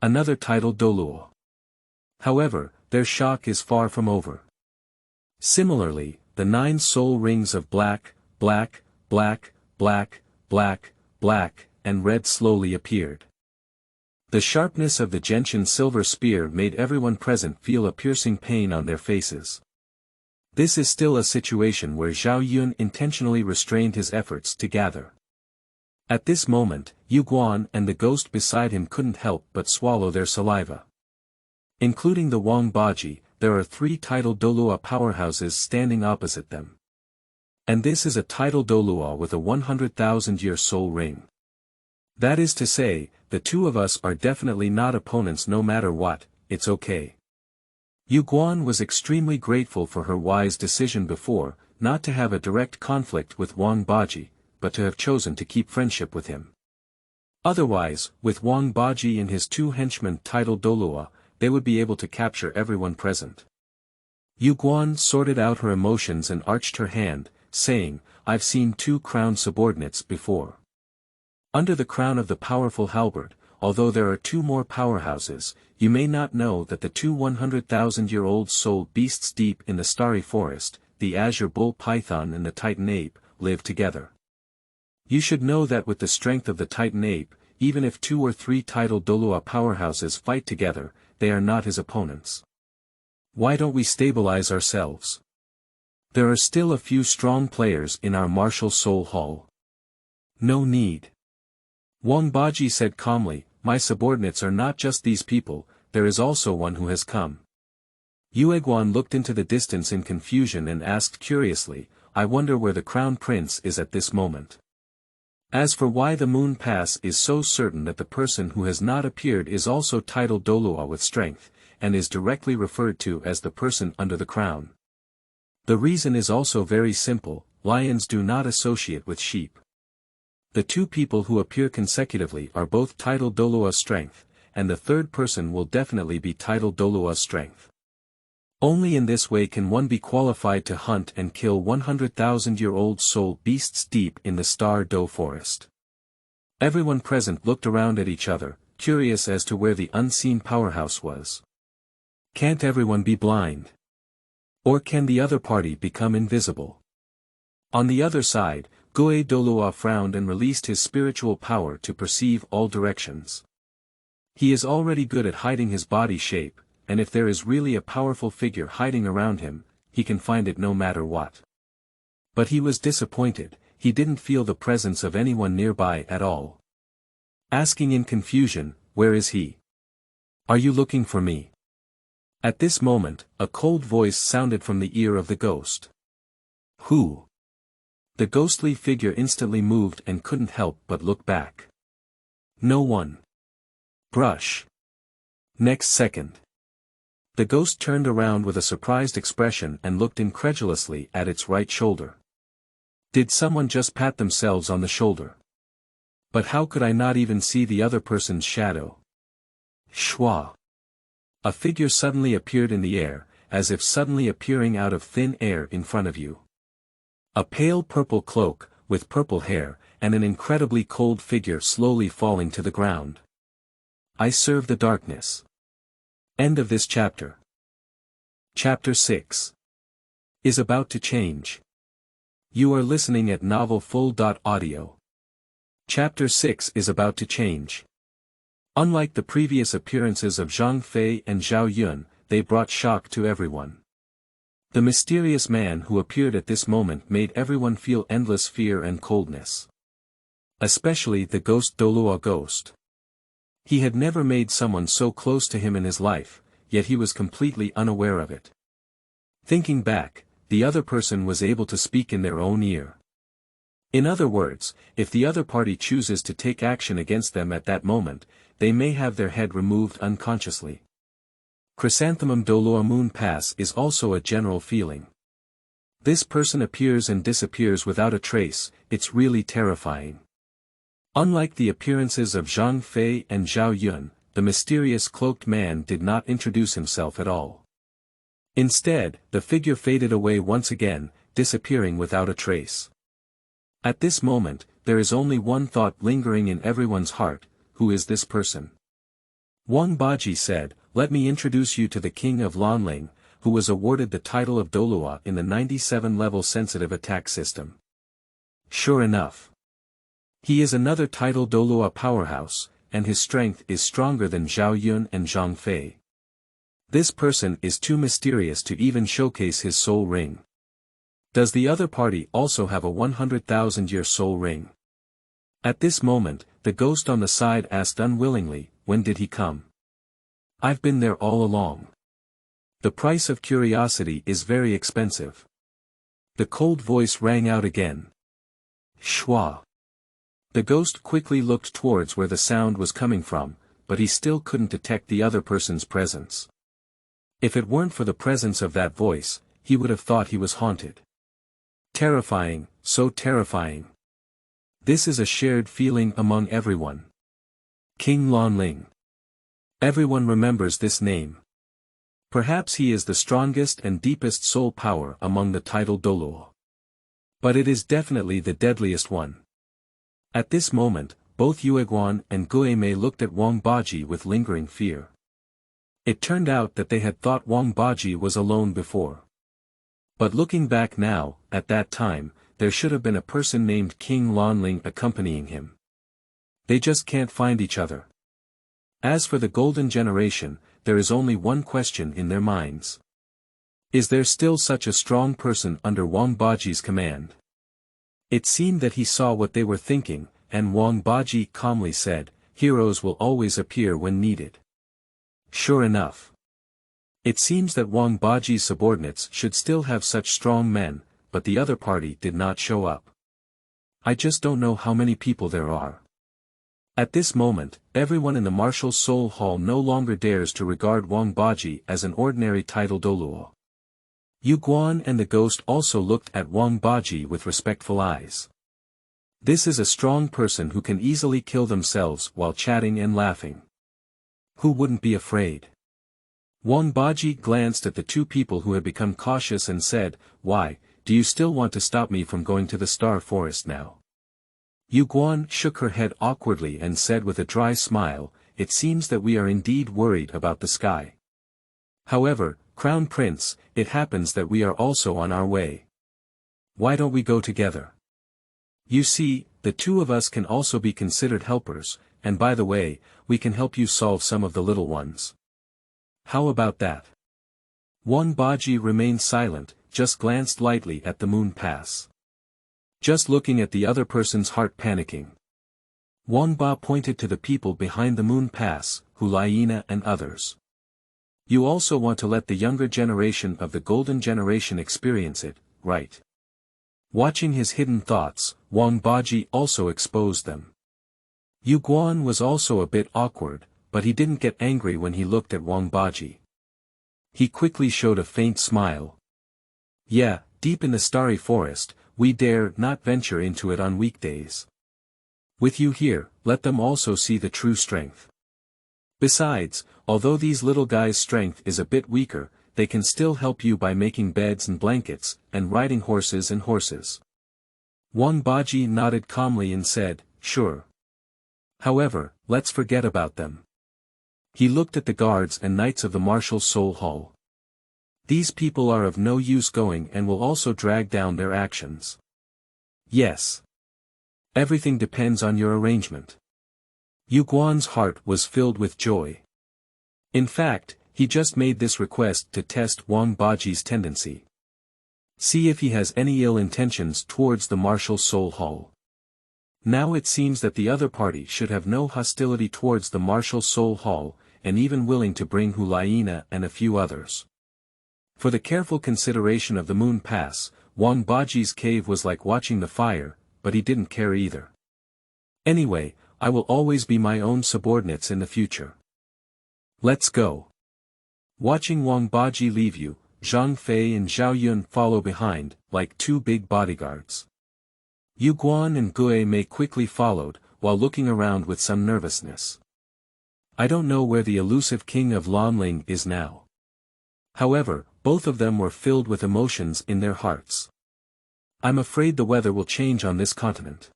Another title Douluo. However, their shock is far from over. Similarly, the 9 soul rings of black, black, black, black, black, black, and red slowly appeared. The sharpness of the gentian silver spear made everyone present feel a piercing pain on their faces. This is still a situation where Zhao Yun intentionally restrained his efforts to gather. At this moment, Yu Guan and the ghost beside him couldn't help but swallow their saliva. Including the Wang Baji, there are 3 titled Douluo powerhouses standing opposite them. And this is a titled Douluo with a 100,000-year soul ring. That is to say, the 2 of us are definitely not opponents no matter what, it's okay. Yu Guan was extremely grateful for her wise decision before, not to have a direct conflict with Wang Baji, but to have chosen to keep friendship with him. Otherwise, with Wang Baji and his 2 henchmen titled Douluo, they would be able to capture everyone present. Yu Guan sorted out her emotions and arched her hand, saying, I've seen 2 crowned subordinates before. Under the crown of the powerful Halberd, although there are 2 more powerhouses, you may not know that the 2 100,000-year-old soul beasts deep in the starry forest, the azure bull python and the titan ape, live together. You should know that with the strength of the titan ape, even if 2 or 3 titled Douluo powerhouses fight together, they are not his opponents. Why don't we stabilize ourselves? There are still a few strong players in our martial soul hall. No need. Wang Baji said calmly, my subordinates are not just these people, there is also one who has come. Yueguan looked into the distance in confusion and asked curiously, I wonder where the crown prince is at this moment. As for why the moon pass is so certain that the person who has not appeared is also titled Douluo with strength, and is directly referred to as the person under the crown. The reason is also very simple, lions do not associate with sheep. The 2 people who appear consecutively are both titled Douluo strength, and the 3rd person will definitely be titled Douluo strength. Only in this way can one be qualified to hunt and kill 100,000-year-old soul beasts deep in the Star Do forest. Everyone present looked around at each other, curious as to where the unseen powerhouse was. Can't everyone be blind? Or can the other party become invisible? On the other side, Gue Douluo frowned and released his spiritual power to perceive all directions. He is already good at hiding his body shape, and if there is really a powerful figure hiding around him, he can find it no matter what. But he was disappointed, he didn't feel the presence of anyone nearby at all. Asking in confusion, where is he? Are you looking for me? At this moment, a cold voice sounded from the ear of the ghost. Who? The ghostly figure instantly moved and couldn't help but look back. No one. Brush. Next second. The ghost turned around with a surprised expression and looked incredulously at its right shoulder. Did someone just pat themselves on the shoulder? But how could I not even see the other person's shadow? Shwa. A figure suddenly appeared in the air, as if suddenly appearing out of thin air in front of you. A pale purple cloak, with purple hair, and an incredibly cold figure slowly falling to the ground. I serve the darkness. End of this chapter. Chapter 6 is about to change. You are listening at novelfull.audio. Chapter 6 is about to change. Unlike the previous appearances of Zhang Fei and Zhao Yun, they brought shock to everyone. The mysterious man who appeared at this moment made everyone feel endless fear and coldness. Especially the ghost Douluo ghost. He had never made someone so close to him in his life, yet he was completely unaware of it. Thinking back, the other person was able to speak in their own ear. In other words, if the other party chooses to take action against them at that moment, they may have their head removed unconsciously. Chrysanthemum Douluo Moon Pass is also a general feeling. This person appears and disappears without a trace, it's really terrifying. Unlike the appearances of Zhang Fei and Zhao Yun, the mysterious cloaked man did not introduce himself at all. Instead, the figure faded away once again, disappearing without a trace. At this moment, there is only one thought lingering in everyone's heart: who is this person? Wang Baji said, "Let me introduce you to the king of Lanling, who was awarded the title of Douluo in the 97-level sensitive attack system." Sure enough. He is another title Douluo powerhouse, and his strength is stronger than Zhao Yun and Zhang Fei. This person is too mysterious to even showcase his soul ring. Does the other party also have a 100,000-year soul ring? At this moment, the ghost on the side asked unwillingly, "When did he come?" "I've been there all along." The price of curiosity is very expensive. The cold voice rang out again. Shua. The ghost quickly looked towards where the sound was coming from, but he still couldn't detect the other person's presence. If it weren't for the presence of that voice, he would have thought he was haunted. Terrifying, so terrifying. This is a shared feeling among everyone. King Lanling. Everyone remembers this name. Perhaps he is the strongest and deepest soul power among the title Douluo. But it is definitely the deadliest one. At this moment, both Yueguan and Guemei looked at Wang Baji with lingering fear. It turned out that they had thought Wang Baji was alone before. But looking back now, at that time, there should have been a person named King Lanling accompanying him. They just can't find each other. As for the golden generation, there is only one question in their minds. Is there still such a strong person under Wang Baji's command? It seemed that he saw what they were thinking, and Wang Baji calmly said, "Heroes will always appear when needed." Sure enough. It seems that Wang Baji's subordinates should still have such strong men, but the other party did not show up. I just don't know how many people there are. At this moment, everyone in the Martial Soul Hall no longer dares to regard Wang Baji as an ordinary title Douluo. Yu Guan and the ghost also looked at Wang Baji with respectful eyes. This is a strong person who can easily kill themselves while chatting and laughing. Who wouldn't be afraid? Wang Baji glanced at the two people who had become cautious and said, "Why, do you still want to stop me from going to the Star Forest now?" Yu Guan shook her head awkwardly and said with a dry smile, "It seems that we are indeed worried about the sky. However, Crown Prince, it happens that we are also on our way. Why don't we go together? You see, the two of us can also be considered helpers, and by the way, we can help you solve some of the little ones. How about that?" Wang Baji remained silent, just glanced lightly at the moon pass. Just looking at the other person's heart panicking. Wang Ba pointed to the people behind the moon pass, Hulena and others. You also want to let the younger generation of the golden generation experience it, right? Watching his hidden thoughts, Wang Baji also exposed them. Yu Guan was also a bit awkward, but he didn't get angry when he looked at Wang Baji. He quickly showed a faint smile. Yeah, deep in the starry forest, we dare not venture into it on weekdays. With you here, let them also see the true strength. Besides, although these little guys' strength is a bit weaker, they can still help you by making beds and blankets, and riding horses and horses. Wang Baji nodded calmly and said, "Sure. However, let's forget about them." He looked at the guards and knights of the Martial Soul Hall. These people are of no use going and will also drag down their actions. Yes. Everything depends on your arrangement. Yu Guan's heart was filled with joy. In fact, he just made this request to test Wang Baji's tendency. See if he has any ill intentions towards the Martial Soul Hall. Now it seems that the other party should have no hostility towards the Martial Soul Hall, and even willing to bring Hulena and a few others. For the careful consideration of the Moon Pass, Wang Baji's cave was like watching the fire, but he didn't care either. Anyway, I will always be my own subordinates in the future. Let's go. Watching Wang Baji leave you, Zhang Fei and Zhao Yun follow behind, like two big bodyguards. Yu Guan and Gue Mei quickly followed, while looking around with some nervousness. I don't know where the elusive king of Lanling is now. However, both of them were filled with emotions in their hearts. I'm afraid the weather will change on this continent.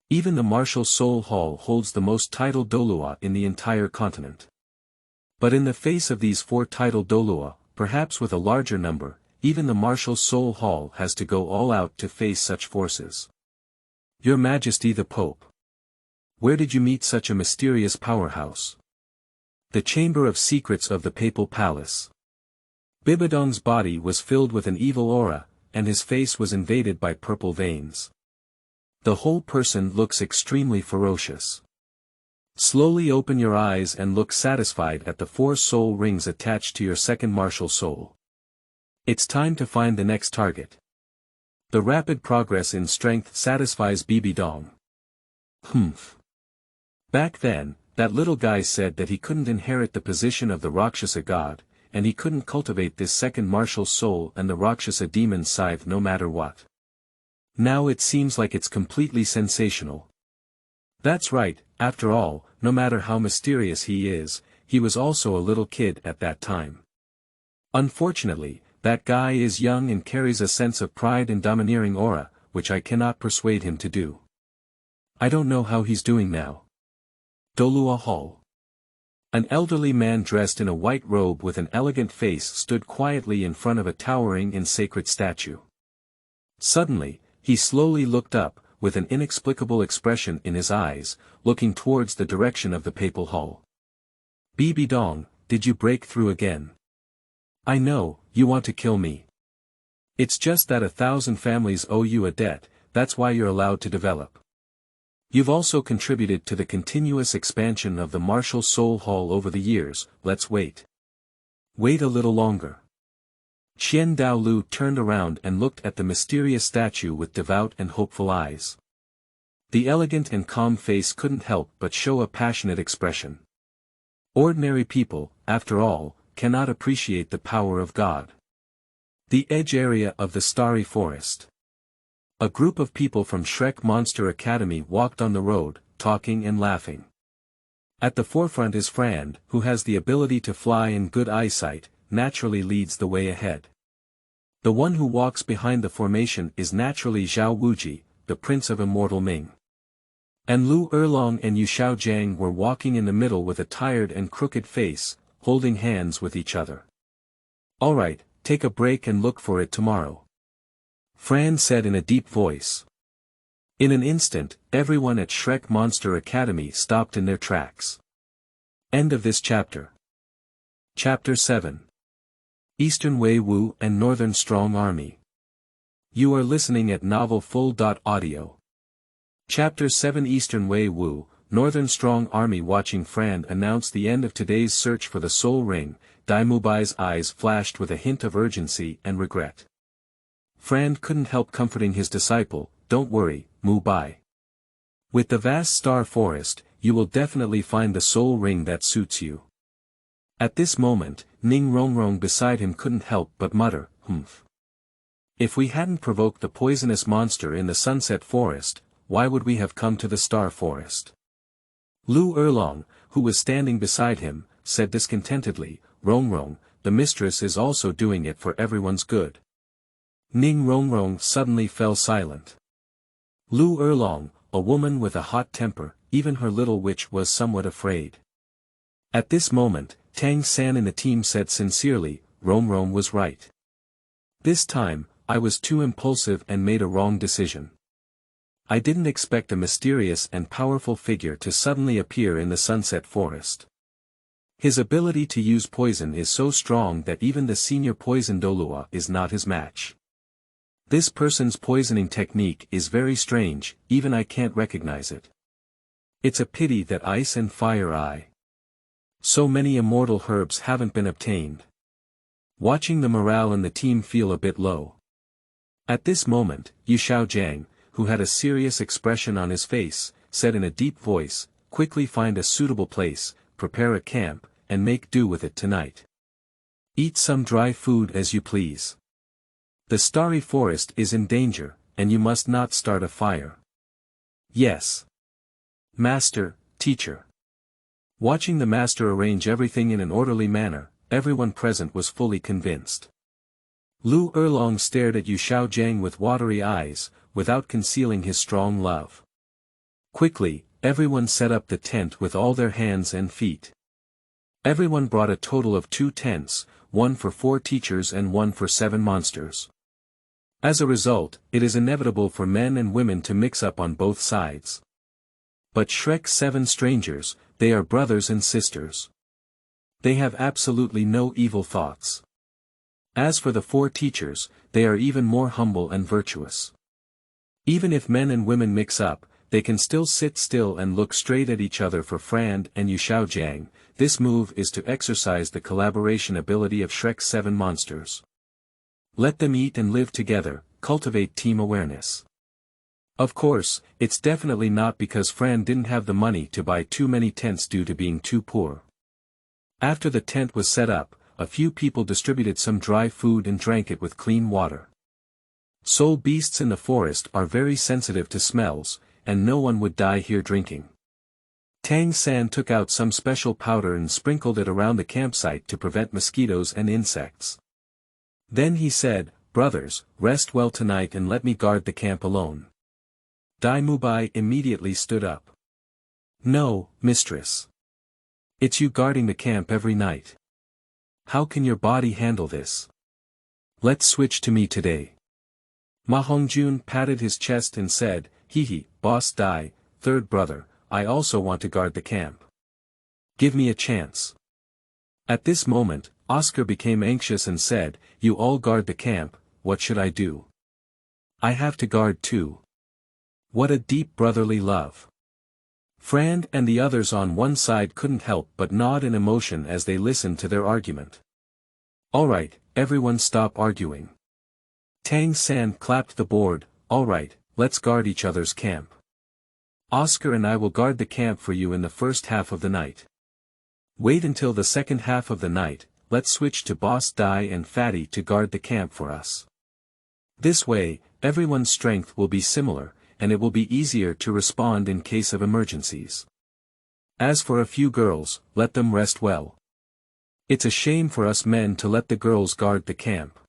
Even the Martial Soul Hall holds the most titled Douluo in the entire continent. But in the face of these 4 titled Douluo, perhaps with a larger number, even the Martial Soul Hall has to go all out to face such forces. Your Majesty the Pope. Where did you meet such a mysterious powerhouse? The Chamber of Secrets of the Papal Palace. Bibidong's body was filled with an evil aura, and his face was invaded by purple veins. The whole person looks extremely ferocious. Slowly open your eyes and look satisfied at the 4 soul rings attached to your second martial soul. It's time to find the next target. The rapid progress in strength satisfies Bibidong. Back then, that little guy said that he couldn't inherit the position of the Rakshasa god, and he couldn't cultivate this second martial soul and the Rakshasa demon scythe no matter what. Now it seems like it's completely sensational. That's right, after all, no matter how mysterious he was also a little kid at that time. Unfortunately, that guy is young and carries a sense of pride and domineering aura, which I cannot persuade him to do. I don't know how he's doing now. Douluo Hall. An elderly man dressed in a white robe with an elegant face stood quietly in front of a towering and sacred statue. Suddenly, he slowly looked up, with an inexplicable expression in his eyes, looking towards the direction of the papal hall. Bibidong, did you break through again? I know, you want to kill me. It's just that 1,000 families owe you a debt, that's why you're allowed to develop. You've also contributed to the continuous expansion of the Martial Soul Hall over the years, let's wait. Wait a little longer. Qiandao Liu turned around and looked at the mysterious statue with devout and hopeful eyes. The elegant and calm face couldn't help but show a passionate expression. Ordinary people, after all, cannot appreciate the power of God. The edge area of the starry forest. A group of people from Shrek Monster Academy walked on the road, talking and laughing. At the forefront is Fran, who has the ability to fly and good eyesight, naturally leads the way ahead. The one who walks behind the formation is naturally Xiao Wu, the Prince of Immortal Ming. And Lu Erlong and Yu Xiaojiang were walking in the middle with a tired and crooked face, holding hands with each other. Alright, take a break and look for it tomorrow. Fran said in a deep voice. In an instant, everyone at Shrek Monster Academy stopped in their tracks. End of this chapter. Chapter 7. Eastern Wei Wu and Northern Strong Army. You are listening at novelfull.audio. Chapter 7 Eastern Wei Wu, Northern Strong Army. Watching Fran announce the end of today's search for the Soul Ring, Dai Mubai's eyes flashed with a hint of urgency and regret. Fran couldn't help comforting his disciple, don't worry, Mubai. With the vast star forest, you will definitely find the soul ring that suits you. At this moment, Ning Rongrong beside him couldn't help but mutter, humph. If we hadn't provoked the poisonous monster in the sunset forest, why would we have come to the star forest? Lu Erlong, who was standing beside him, said discontentedly, Rongrong, the mistress is also doing it for everyone's good. Ning Rongrong suddenly fell silent. Lu Erlong, a woman with a hot temper, even her little witch was somewhat afraid. At this moment, Tang San in the team said sincerely, Rongrong was right. This time, I was too impulsive and made a wrong decision. I didn't expect a mysterious and powerful figure to suddenly appear in the sunset forest. His ability to use poison is so strong that even the senior poison Douluo is not his match. This person's poisoning technique is very strange, even I can't recognize it. It's a pity that ice and fire so many immortal herbs haven't been obtained. Watching the morale in the team feel a bit low. At this moment, Yu Xiaojiang, who had a serious expression on his face, said in a deep voice, "Quickly find a suitable place, prepare a camp, and make do with it tonight. Eat some dry food as you please. The starry forest is in danger, and you must not start a fire." "Yes, master, teacher." Watching the master arrange everything in an orderly manner, everyone present was fully convinced. Lu Erlong stared at Yu Xiaojiang with watery eyes, without concealing his strong love. Quickly, everyone set up the tent with all their hands and feet. Everyone brought a total of 2 tents, one for 4 teachers and one for 7 monsters. As a result, it is inevitable for men and women to mix up on both sides. But Shrek's 7 strangers, they are brothers and sisters. They have absolutely no evil thoughts. As for the 4 teachers, they are even more humble and virtuous. Even if men and women mix up, they can still sit still and look straight at each other. For Frand and Yu Xiaojiang, this move is to exercise the collaboration ability of Shrek's 7 monsters. Let them eat and live together, cultivate team awareness. Of course, it's definitely not because Frand didn't have the money to buy too many tents due to being too poor. After the tent was set up, a few people distributed some dry food and drank it with clean water. Soul beasts in the forest are very sensitive to smells, and no one would die here drinking. Tang San took out some special powder and sprinkled it around the campsite to prevent mosquitoes and insects. Then he said, "Brothers, rest well tonight and let me guard the camp alone." Dai Mubai immediately stood up. "No, mistress. It's you guarding the camp every night. How can your body handle this? Let's switch to me today." Ma Hongjun patted his chest and said, "Hee, Boss Dai, 3rd brother, I also want to guard the camp. Give me a chance." At this moment, Oscar became anxious and said, "You all guard the camp, what should I do? I have to guard too." What a deep brotherly love. Frand and the others on one side couldn't help but nod in emotion as they listened to their argument. "Alright, everyone stop arguing." Tang San clapped the board, "Alright, let's guard each other's camp. Oscar and I will guard the camp for you in the first half of the night. Wait until the second half of the night, let's switch to Boss Dai and Fatty to guard the camp for us. This way, everyone's strength will be similar, and it will be easier to respond in case of emergencies. As for a few girls, let them rest well. It's a shame for us men to let the girls guard the camp."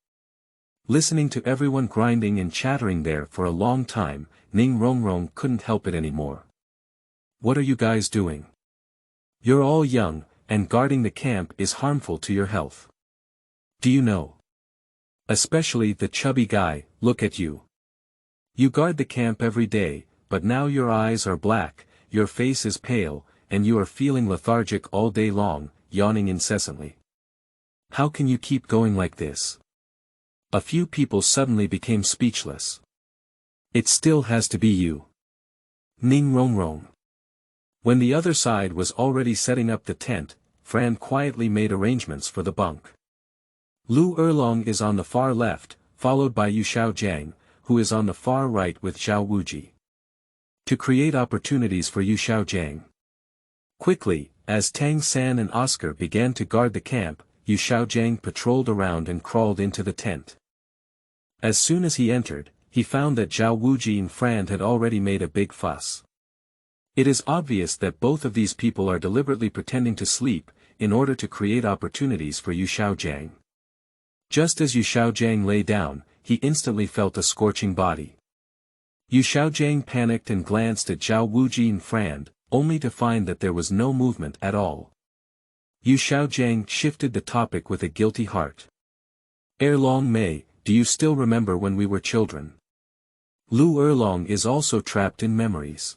Listening to everyone grinding and chattering there for a long time, Ning Rongrong couldn't help it anymore. "What are you guys doing? You're all young, and guarding the camp is harmful to your health. Do you know? Especially the chubby guy, look at you. You guard the camp every day, but now your eyes are black, your face is pale, and you are feeling lethargic all day long, yawning incessantly. How can you keep going like this?" A few people suddenly became speechless. "It still has to be you. Ning Rongrong." When the other side was already setting up the tent, Fran quietly made arrangements for the bunk. Lu Erlong is on the far left, followed by Yu Xiaojiang, who is on the far right with Xiao Wuji. To create opportunities for Yu Xiaojiang. Quickly, as Tang San and Oscar began to guard the camp, Yu Xiaojiang patrolled around and crawled into the tent. As soon as he entered, he found that Xiao Wuji and Frand had already made a big fuss. It is obvious that both of these people are deliberately pretending to sleep, in order to create opportunities for Yu Xiaojiang. Just as Yu Xiaojiang lay down, he instantly felt a scorching body. Yu Xiaojiang panicked and glanced at Xiao Wuji and Frand, only to find that there was no movement at all. Yu Xiaojiang shifted the topic with a guilty heart. "Erlong Mei, do you still remember when we were children? Lu Erlong is also trapped in memories."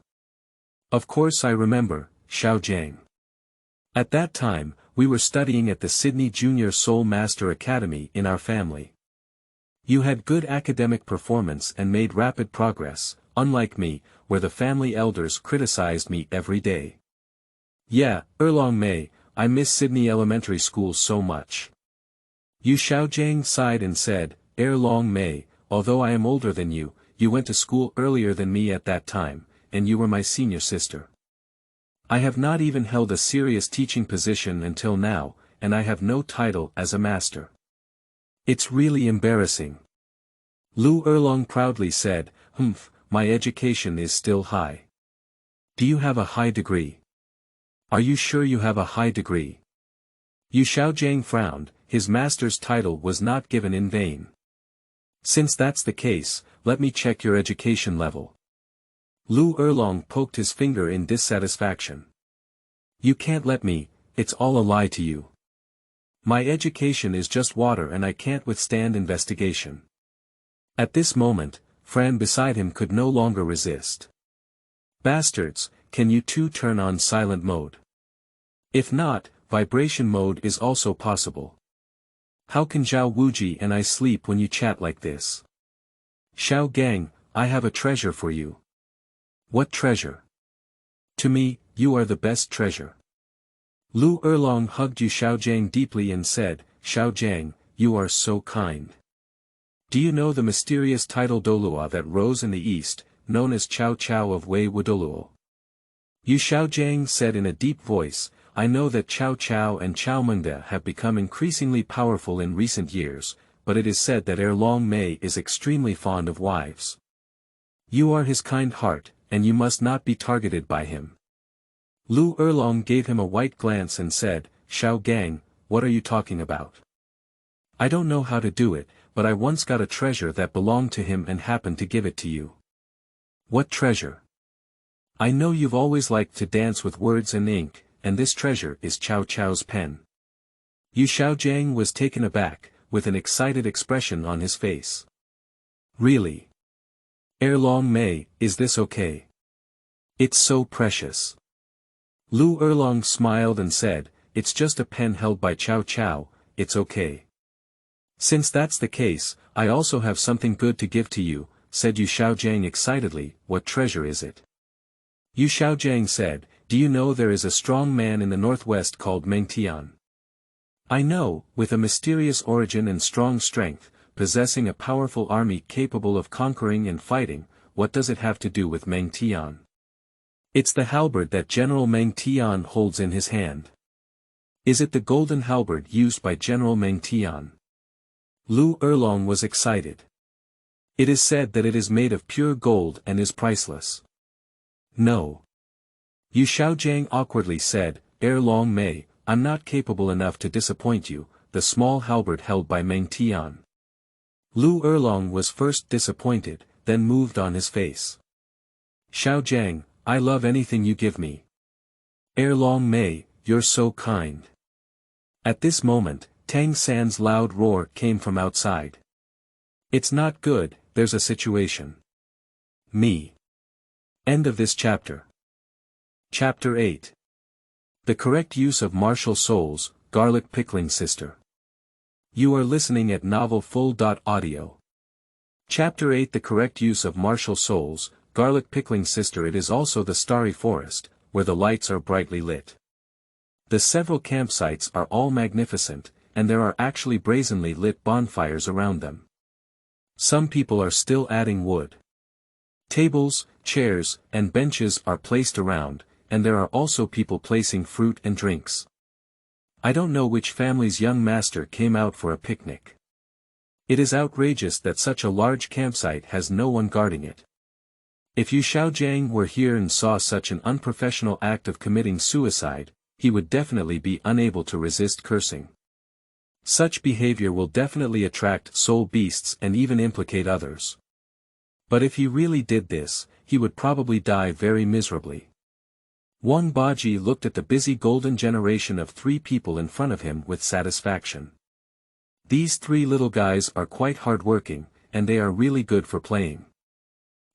"Of course I remember, Xiaojiang. At that time, we were studying at the Sydney Junior Soul Master Academy in our family. You had good academic performance and made rapid progress, unlike me, where the family elders criticized me every day." "Yeah, Erlong Mei, I miss Sydney Elementary School so much." Yu Xiaojiang sighed and said, "Erlong Mei, although I am older than you, you went to school earlier than me at that time, and you were my senior sister. I have not even held a serious teaching position until now, and I have no title as a master. It's really embarrassing. Lu Erlong proudly said, my education is still high. Do you have a high degree? Are you sure you have a high degree? Yu Xiaojiang frowned, his master's title was not given in vain. Since that's the case, let me check your education level. Lu Erlong poked his finger in dissatisfaction. You can't let me, it's all a lie to you. My education is just water and I can't withstand investigation. At this moment, Fran beside him could no longer resist. Bastards, can you two turn on silent mode? If not, vibration mode is also possible. How can Zhao Wuji and I sleep when you chat like this? Xiao Gang, I have a treasure for you. What treasure? To me, you are the best treasure. Lu Erlong hugged Yu Xiaojiang deeply and said, Xiaojiang, you are so kind. Do you know the mysterious tidal Douluo that rose in the east, known as Chao Chao of Wei Douluo? Yu Xiaojiang said in a deep voice, I know that Chao Chao and Chao Mengde have become increasingly powerful in recent years, but it is said that Erlong Mei is extremely fond of wives. You are his kind heart, and you must not be targeted by him. Lu Erlong gave him a white glance and said, Xiao Gang, what are you talking about? I don't know how to do it, but I once got a treasure that belonged to him and happened to give it to you. What treasure? I know you've always liked to dance with words and ink, and this treasure is Chao Chao's pen. Yu Xiaojiang was taken aback, with an excited expression on his face. Really? Erlong Mei, is this okay? It's so precious. Lu Erlong smiled and said, it's just a pen held by Chao Chao, it's okay. Since that's the case, I also have something good to give to you, said Yu Xiaojiang excitedly, what treasure is it? Yu Xiaojiang said, do you know there is a strong man in the northwest called Meng Tian? I know, with a mysterious origin and strong strength, possessing a powerful army capable of conquering and fighting, what does it have to do with Meng Tian? It's the halberd that General Meng Tian holds in his hand. Is it the golden halberd used by General Meng Tian? Lu Erlong was excited. It is said that it is made of pure gold and is priceless. No. Yu Xiaojiang awkwardly said, Erlong Mei, I'm not capable enough to disappoint you, the small halberd held by Meng Tian. Lu Erlong was first disappointed, then moved on his face. Xiaojiang, I love anything you give me. Erlong Mei, you're so kind. At this moment, Tang San's loud roar came from outside. It's not good, there's a situation. Me. End of this chapter. Chapter 8. The correct use of martial souls, garlic pickling sister. You are listening at novelfull.audio. Chapter 8. The correct use of martial souls, garlic pickling sister. It is also the starry forest, where the lights are brightly lit. The several campsites are all magnificent, and there are actually brazenly lit bonfires around them. Some people are still adding wood. Tables, chairs, and benches are placed around, and there are also people placing fruit and drinks. I don't know which family's young master came out for a picnic. It is outrageous that such a large campsite has no one guarding it. If Yu Xiaojiang were here and saw such an unprofessional act of committing suicide, he would definitely be unable to resist cursing. Such behavior will definitely attract soul beasts and even implicate others. But if he really did this, he would probably die very miserably. Wang Baji looked at the busy golden generation of 3 people in front of him with satisfaction. These 3 little guys are quite hard-working, and they are really good for playing.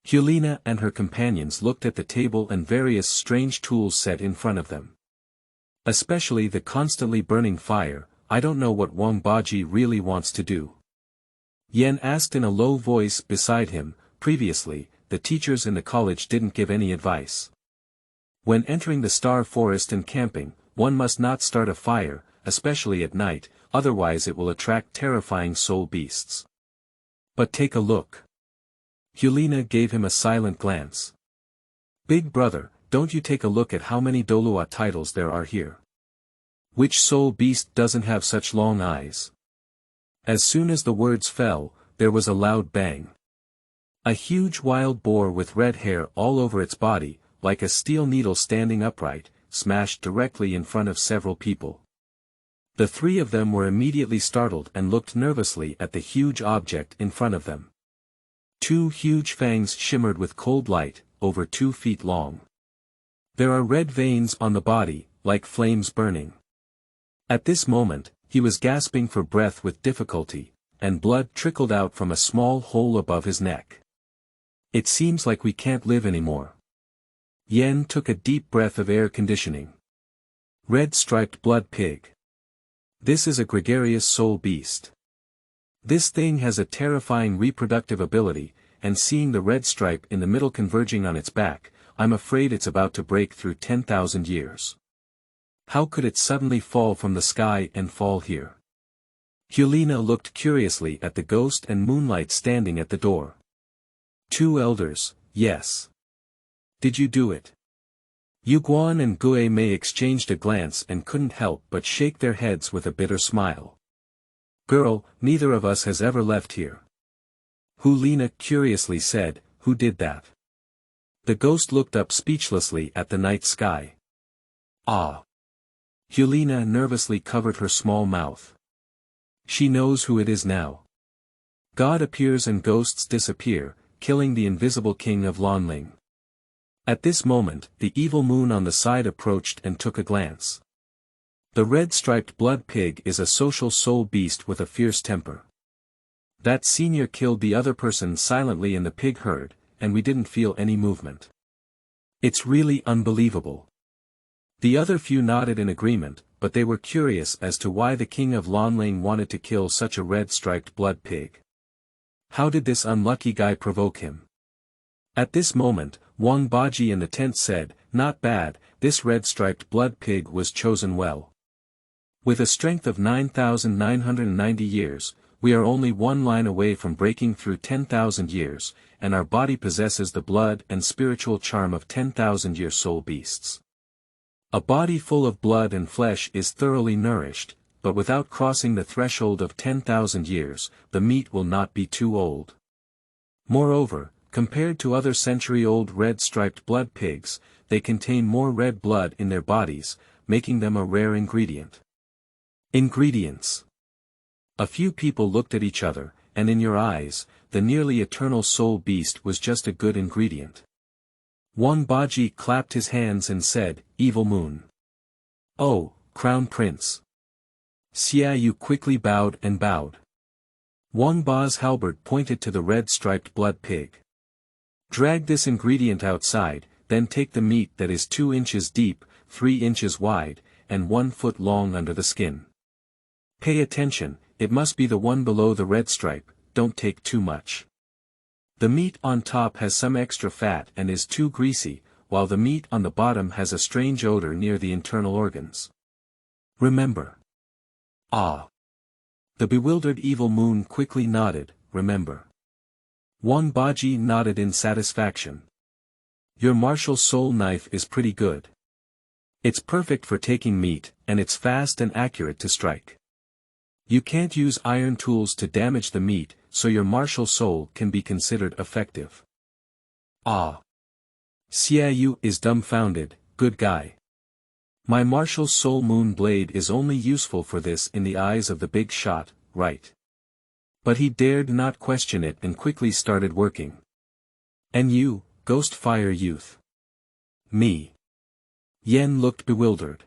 Hulena and her companions looked at the table and various strange tools set in front of them. Especially the constantly burning fire, I don't know what Wang Baji really wants to do. Yan asked in a low voice beside him, previously, the teachers in the college didn't give any advice. When entering the star forest and camping, one must not start a fire, especially at night, otherwise it will attract terrifying soul beasts. But take a look. Hulena gave him a silent glance. Big brother, don't you take a look at how many Douluo titles there are here. Which soul beast doesn't have such long eyes? As soon as the words fell, there was a loud bang. A huge wild boar with red hair all over its body, like a steel needle standing upright, smashed directly in front of several people. The three of them were immediately startled and looked nervously at the huge object in front of them. Two huge fangs shimmered with cold light, over 2 feet long. There are red veins on the body, like flames burning. At this moment, he was gasping for breath with difficulty, and blood trickled out from a small hole above his neck. It seems like we can't live anymore. Yen took a deep breath of air conditioning. Red-striped blood pig. This is a gregarious soul beast. This thing has a terrifying reproductive ability, and seeing the red stripe in the middle converging on its back, I'm afraid it's about to break through 10,000 years. How could it suddenly fall from the sky and fall here? Hulena looked curiously at the ghost and moonlight standing at the door. 2 elders, yes. Did you do it? Yuguan and Gue Mei exchanged a glance and couldn't help but shake their heads with a bitter smile. Girl, neither of us has ever left here. Hulena curiously said, who did that? The ghost looked up speechlessly at the night sky. Ah. Hulena nervously covered her small mouth. She knows who it is now. God appears and ghosts disappear, killing the invisible king of Lanling. At this moment, the evil moon on the side approached and took a glance. The red-striped blood pig is a social soul beast with a fierce temper. That senior killed the other person silently in the pig herd, and we didn't feel any movement. It's really unbelievable. The other few nodded in agreement, but they were curious as to why the king of Lanling wanted to kill such a red-striped blood pig. How did this unlucky guy provoke him? At this moment, Wang Baji in the tent said, not bad, this red-striped blood pig was chosen well. With a strength of 9,990 years, we are only one line away from breaking through 10,000 years, and our body possesses the blood and spiritual charm of 10,000-year soul beasts. A body full of blood and flesh is thoroughly nourished, but without crossing the threshold of 10,000 years, the meat will not be too old. Moreover, compared to other century-old red-striped blood pigs, they contain more red blood in their bodies, making them a rare ingredient. Ingredients. A few people looked at each other, and in your eyes, the nearly eternal soul beast was just a good ingredient. Wang Baji clapped his hands and said, Evil Moon. Oh, Crown Prince. Xiao Wu quickly bowed and bowed. Wang Ba's halberd pointed to the red-striped blood pig. Drag this ingredient outside, then take the meat that is 2 inches deep, 3 inches wide, and 1 foot long under the skin. Pay attention, it must be the one below the red stripe, don't take too much. The meat on top has some extra fat and is too greasy, while the meat on the bottom has a strange odor near the internal organs. Remember. Ah. The bewildered evil moon quickly nodded, remember. Wang Baji nodded in satisfaction. Your martial soul knife is pretty good. It's perfect for taking meat, and it's fast and accurate to strike. You can't use iron tools to damage the meat, so your martial soul can be considered effective. Ah. Xiao Wu is dumbfounded, good guy. My martial soul moon blade is only useful for this in the eyes of the big shot, right? But he dared not question it and quickly started working. And you, Ghost Fire Youth? Me. Yen looked bewildered.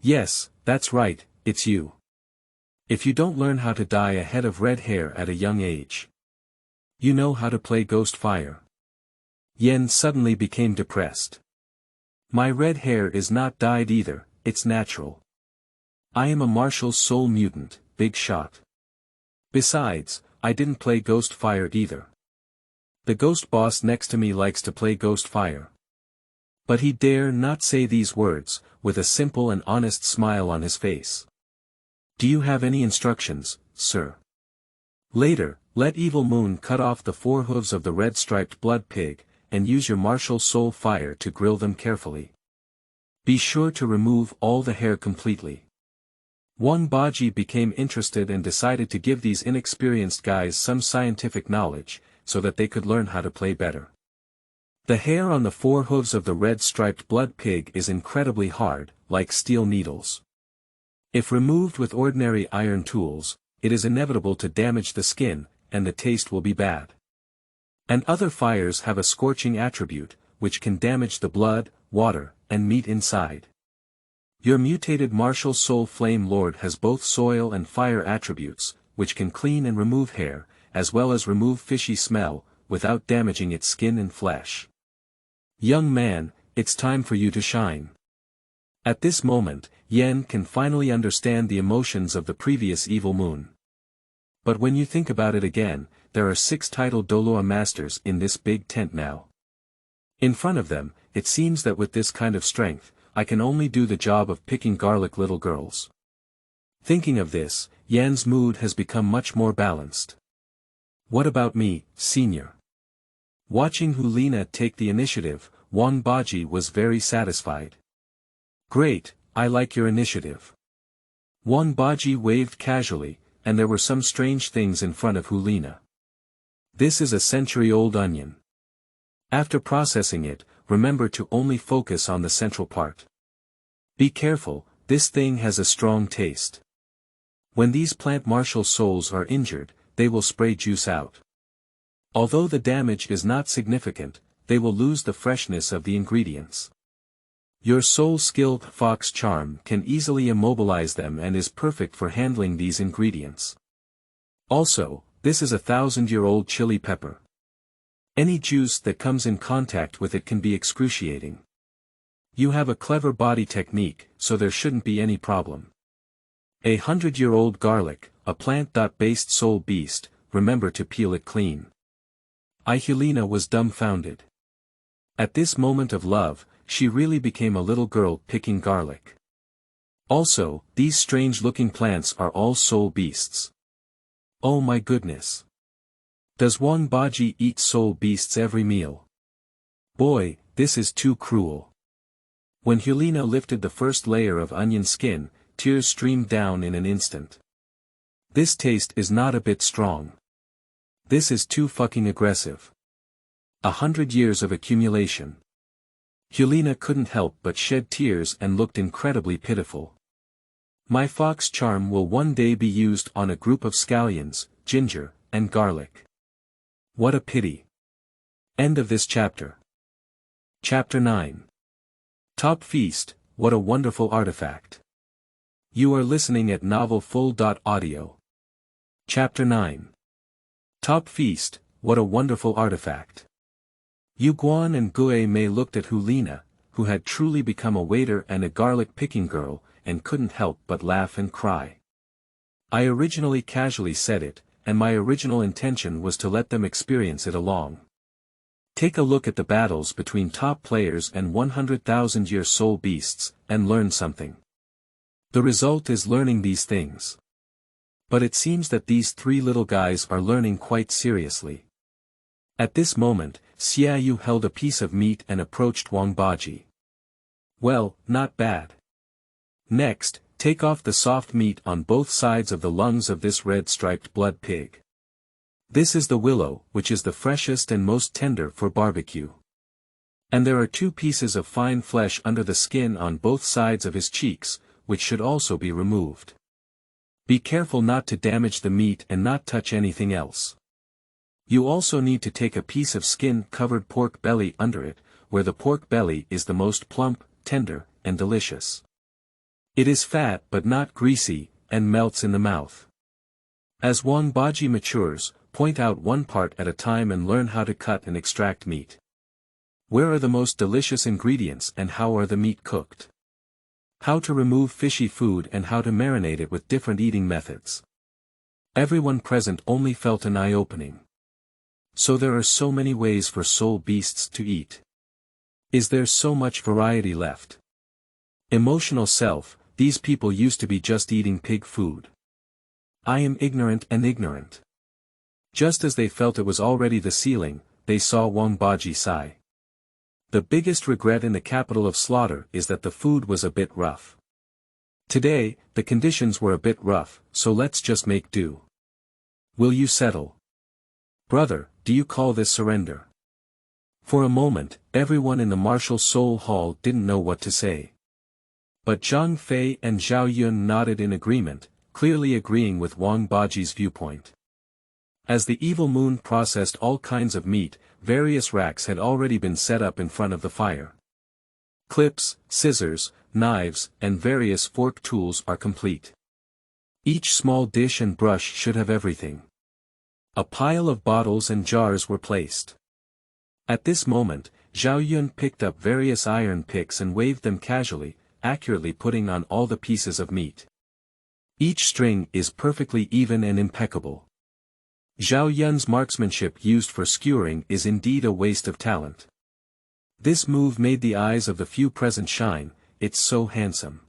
Yes, that's right, it's you. If you don't learn how to dye a head of red hair at a young age. You know how to play Ghost Fire. Yen suddenly became depressed. My red hair is not dyed either, it's natural. I am a martial soul mutant, big shot. Besides, I didn't play Ghost Fire either. The ghost boss next to me likes to play Ghost Fire. But he dare not say these words, with a simple and honest smile on his face. Do you have any instructions, sir? Later, Let Evil Moon cut off the four hooves of the red-striped blood pig, and use your martial soul fire to grill them carefully. Be sure to remove all the hair completely. Wang Baji became interested and decided to give these inexperienced guys some scientific knowledge, so that they could learn how to play better. The hair on the four hooves of the red-striped blood pig is incredibly hard, like steel needles. If removed with ordinary iron tools, it is inevitable to damage the skin, and the taste will be bad. And other fires have a scorching attribute, which can damage the blood, water, and meat inside. Your mutated martial soul flame lord has both soil and fire attributes, which can clean and remove hair, as well as remove fishy smell, without damaging its skin and flesh. Young man, it's time for you to shine. At this moment, Yen can finally understand the emotions of the previous Evil Moon. But when you think about it again, there are 6 titled Douluo masters in this big tent now. In front of them, it seems that with this kind of strength, I can only do the job of picking garlic little girls. Thinking of this, Yan's mood has become much more balanced. What about me, senior? Watching Hulena take the initiative, Wang Baji was very satisfied. Great, I like your initiative. Wang Baji waved casually, and there were some strange things in front of Hulena. This is a century-old onion. After processing it, remember to only focus on the central part. Be careful, this thing has a strong taste. When these plant martial souls are injured, they will spray juice out. Although the damage is not significant, they will lose the freshness of the ingredients. Your soul-skilled fox charm can easily immobilize them and is perfect for handling these ingredients. Also, this is a 1,000-year-old chili pepper. Any juice that comes in contact with it can be excruciating. You have a clever body technique, so there shouldn't be any problem. A 100-year-old garlic, a plant-based soul beast, remember to peel it clean. Hulena was dumbfounded. At this moment of love, she really became a little girl picking garlic. Also, these strange-looking plants are all soul beasts. Oh my goodness. Does Wang Baji eat soul beasts every meal? Boy, this is too cruel. When Hulena lifted the first layer of onion skin, tears streamed down in an instant. This taste is not a bit strong. This is too fucking aggressive. 100 years of accumulation. Hulena couldn't help but shed tears and looked incredibly pitiful. My fox charm will one day be used on a group of scallions, ginger, and garlic. What a pity. End of this chapter. Chapter 9. Top Feast, what a wonderful artifact. You are listening at novelfull.audio. Chapter 9. Top Feast, what a wonderful artifact. Yu Guan and Gue Mei looked at Hulena, who had truly become a waiter and a garlic-picking girl, and couldn't help but laugh and cry. I originally casually said it, and my original intention was to let them experience it along. Take a look at the battles between top players and 100,000-year soul beasts, and learn something. The result is learning these things. But it seems that these 3 little guys are learning quite seriously. At this moment, Xiao Wu held a piece of meat and approached Wang Baji. Well, not bad. Next, take off the soft meat on both sides of the lungs of this red-striped blood pig. This is the willow, which is the freshest and most tender for barbecue. And there are 2 pieces of fine flesh under the skin on both sides of his cheeks, which should also be removed. Be careful not to damage the meat and not touch anything else. You also need to take a piece of skin-covered pork belly under it, where the pork belly is the most plump, tender, and delicious. It is fat but not greasy, and melts in the mouth. As Wang Baji matures, point out one part at a time and learn how to cut and extract meat. Where are the most delicious ingredients and how are the meat cooked? How to remove fishy food and how to marinate it with different eating methods. Everyone present only felt an eye-opening. So there are so many ways for soul beasts to eat. Is there so much variety left? Emotional self, these people used to be just eating pig food. I am ignorant and ignorant. Just as they felt it was already the ceiling, they saw Wang Baji sigh. The biggest regret in the capital of slaughter is that the food was a bit rough. Today, the conditions were a bit rough, so let's just make do. Will you settle? Brother, do you call this surrender? For a moment, everyone in the martial soul hall didn't know what to say. But Zhang Fei and Zhao Yun nodded in agreement, clearly agreeing with Wang Baji's viewpoint. As the evil moon processed all kinds of meat, various racks had already been set up in front of the fire. Clips, scissors, knives, and various fork tools are complete. Each small dish and brush should have everything. A pile of bottles and jars were placed. At this moment, Zhao Yun picked up various iron picks and waved them casually, accurately putting on all the pieces of meat. Each string is perfectly even and impeccable. Zhao Yun's marksmanship used for skewering is indeed a waste of talent. This move made the eyes of the few present shine, it's so handsome.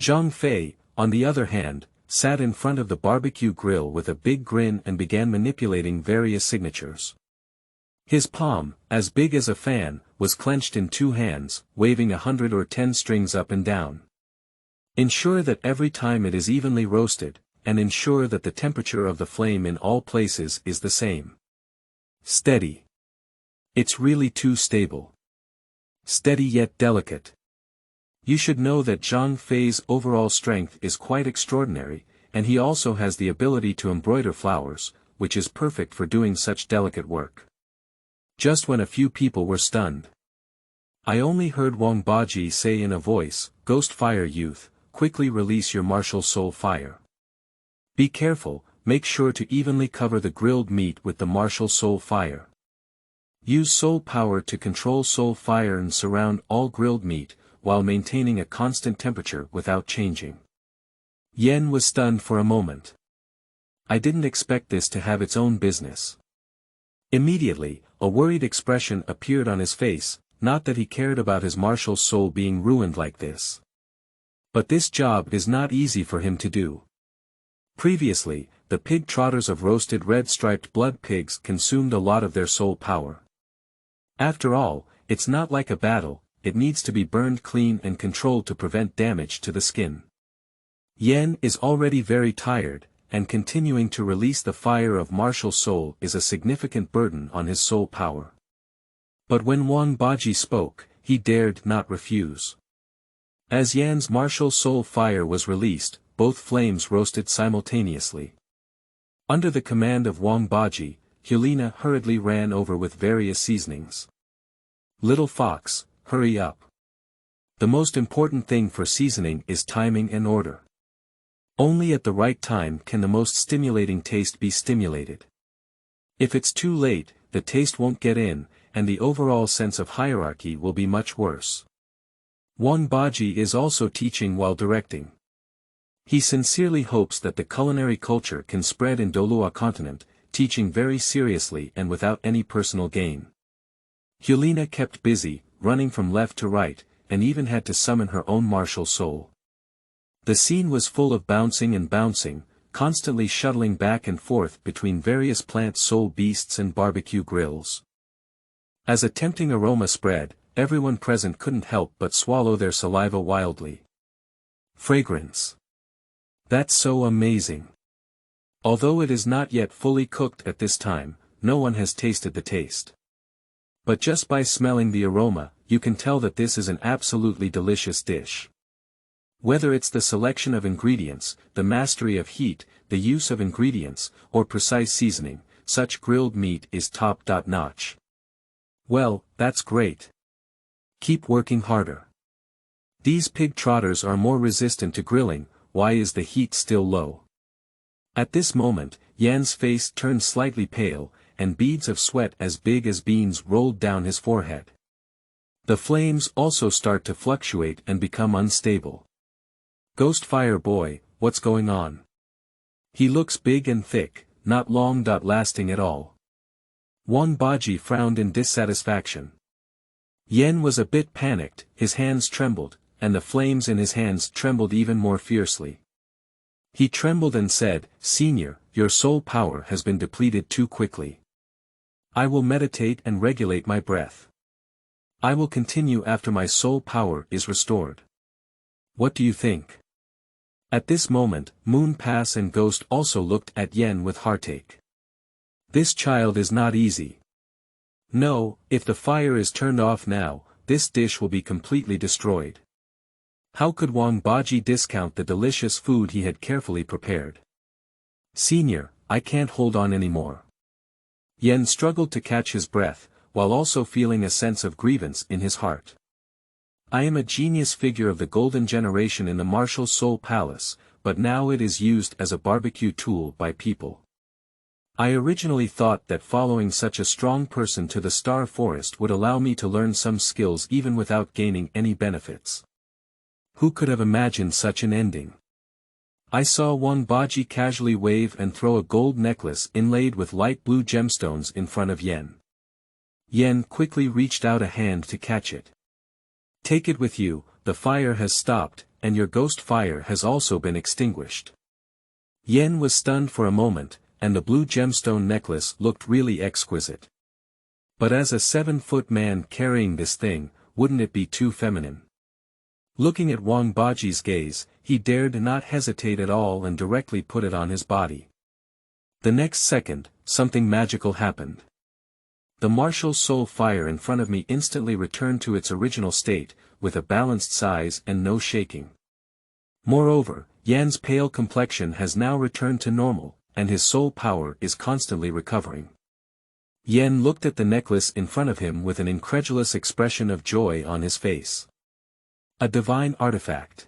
Zhang Fei, on the other hand, sat in front of the barbecue grill with a big grin and began manipulating various signatures. His palm, as big as a fan, was clenched in two hands, waving 110 strings up and down. Ensure that every time it is evenly roasted, and ensure that the temperature of the flame in all places is the same. Steady. It's really too stable. Steady yet delicate. You should know that Zhang Fei's overall strength is quite extraordinary, and he also has the ability to embroider flowers, which is perfect for doing such delicate work. Just when a few people were stunned. I only heard Wang Baji say in a voice, "Ghost fire youth, quickly release your martial soul fire. Be careful, make sure to evenly cover the grilled meat with the martial soul fire. Use soul power to control soul fire and surround all grilled meat, while maintaining a constant temperature without changing." Yen was stunned for a moment. I didn't expect this to have its own business. Immediately, a worried expression appeared on his face, not that he cared about his martial soul being ruined like this. But this job is not easy for him to do. Previously, the pig trotters of roasted red-striped blood pigs consumed a lot of their soul power. After all, it's not like a battle, it needs to be burned clean and controlled to prevent damage to the skin. Yen is already very tired, and continuing to release the fire of martial soul is a significant burden on his soul power. But when Wang Baji spoke, he dared not refuse. As Yan's martial soul fire was released, both flames roasted simultaneously. Under the command of Wang Baji, Hulena hurriedly ran over with various seasonings. Little fox, hurry up. The most important thing for seasoning is timing and order. Only at the right time can the most stimulating taste be stimulated. If it's too late, the taste won't get in, and the overall sense of hierarchy will be much worse. Wang Baji is also teaching while directing. He sincerely hopes that the culinary culture can spread in Douluo continent, teaching very seriously and without any personal gain. Hulena kept busy, running from left to right, and even had to summon her own martial soul. The scene was full of bouncing and bouncing, constantly shuttling back and forth between various plant soul beasts and barbecue grills. As a tempting aroma spread, everyone present couldn't help but swallow their saliva wildly. Fragrance. That's so amazing. Although it is not yet fully cooked at this time, no one has tasted the taste. But just by smelling the aroma, you can tell that this is an absolutely delicious dish. Whether it's the selection of ingredients, the mastery of heat, the use of ingredients, or precise seasoning, such grilled meat is top-notch. Well, that's great. Keep working harder. These pig trotters are more resistant to grilling, why is the heat still low? At this moment, Yan's face turned slightly pale, and beads of sweat as big as beans rolled down his forehead. The flames also start to fluctuate and become unstable. Ghost Fire Boy, what's going on? He looks big and thick, not long-lasting at all. Wang Baji frowned in dissatisfaction. Yen was a bit panicked, his hands trembled, and the flames in his hands trembled even more fiercely. He trembled and said, "Senior, your soul power has been depleted too quickly. I will meditate and regulate my breath. I will continue after my soul power is restored. What do you think? At this moment, Moon Pass and Ghost also looked at Yen with heartache. This child is not easy. No, if the fire is turned off now, this dish will be completely destroyed. How could Wang Baji discount the delicious food he had carefully prepared? Senior, I can't hold on anymore. Yen struggled to catch his breath, while also feeling a sense of grievance in his heart. I am a genius figure of the golden generation in the martial soul palace, but now it is used as a barbecue tool by people. I originally thought that following such a strong person to the Star Forest would allow me to learn some skills even without gaining any benefits. Who could have imagined such an ending? I saw Wang Baji casually wave and throw a gold necklace inlaid with light blue gemstones in front of Yen. Yen quickly reached out a hand to catch it. Take it with you, the fire has stopped, and your ghost fire has also been extinguished. Yen was stunned for a moment, and the blue gemstone necklace looked really exquisite. But as a 7-foot man carrying this thing, wouldn't it be too feminine? Looking at Wang Baji's gaze, he dared not hesitate at all and directly put it on his body. The next second, something magical happened. The martial soul fire in front of me instantly returned to its original state, with a balanced size and no shaking. Moreover, Yan's pale complexion has now returned to normal, and his soul power is constantly recovering. Yen looked at the necklace in front of him with an incredulous expression of joy on his face. A divine artifact.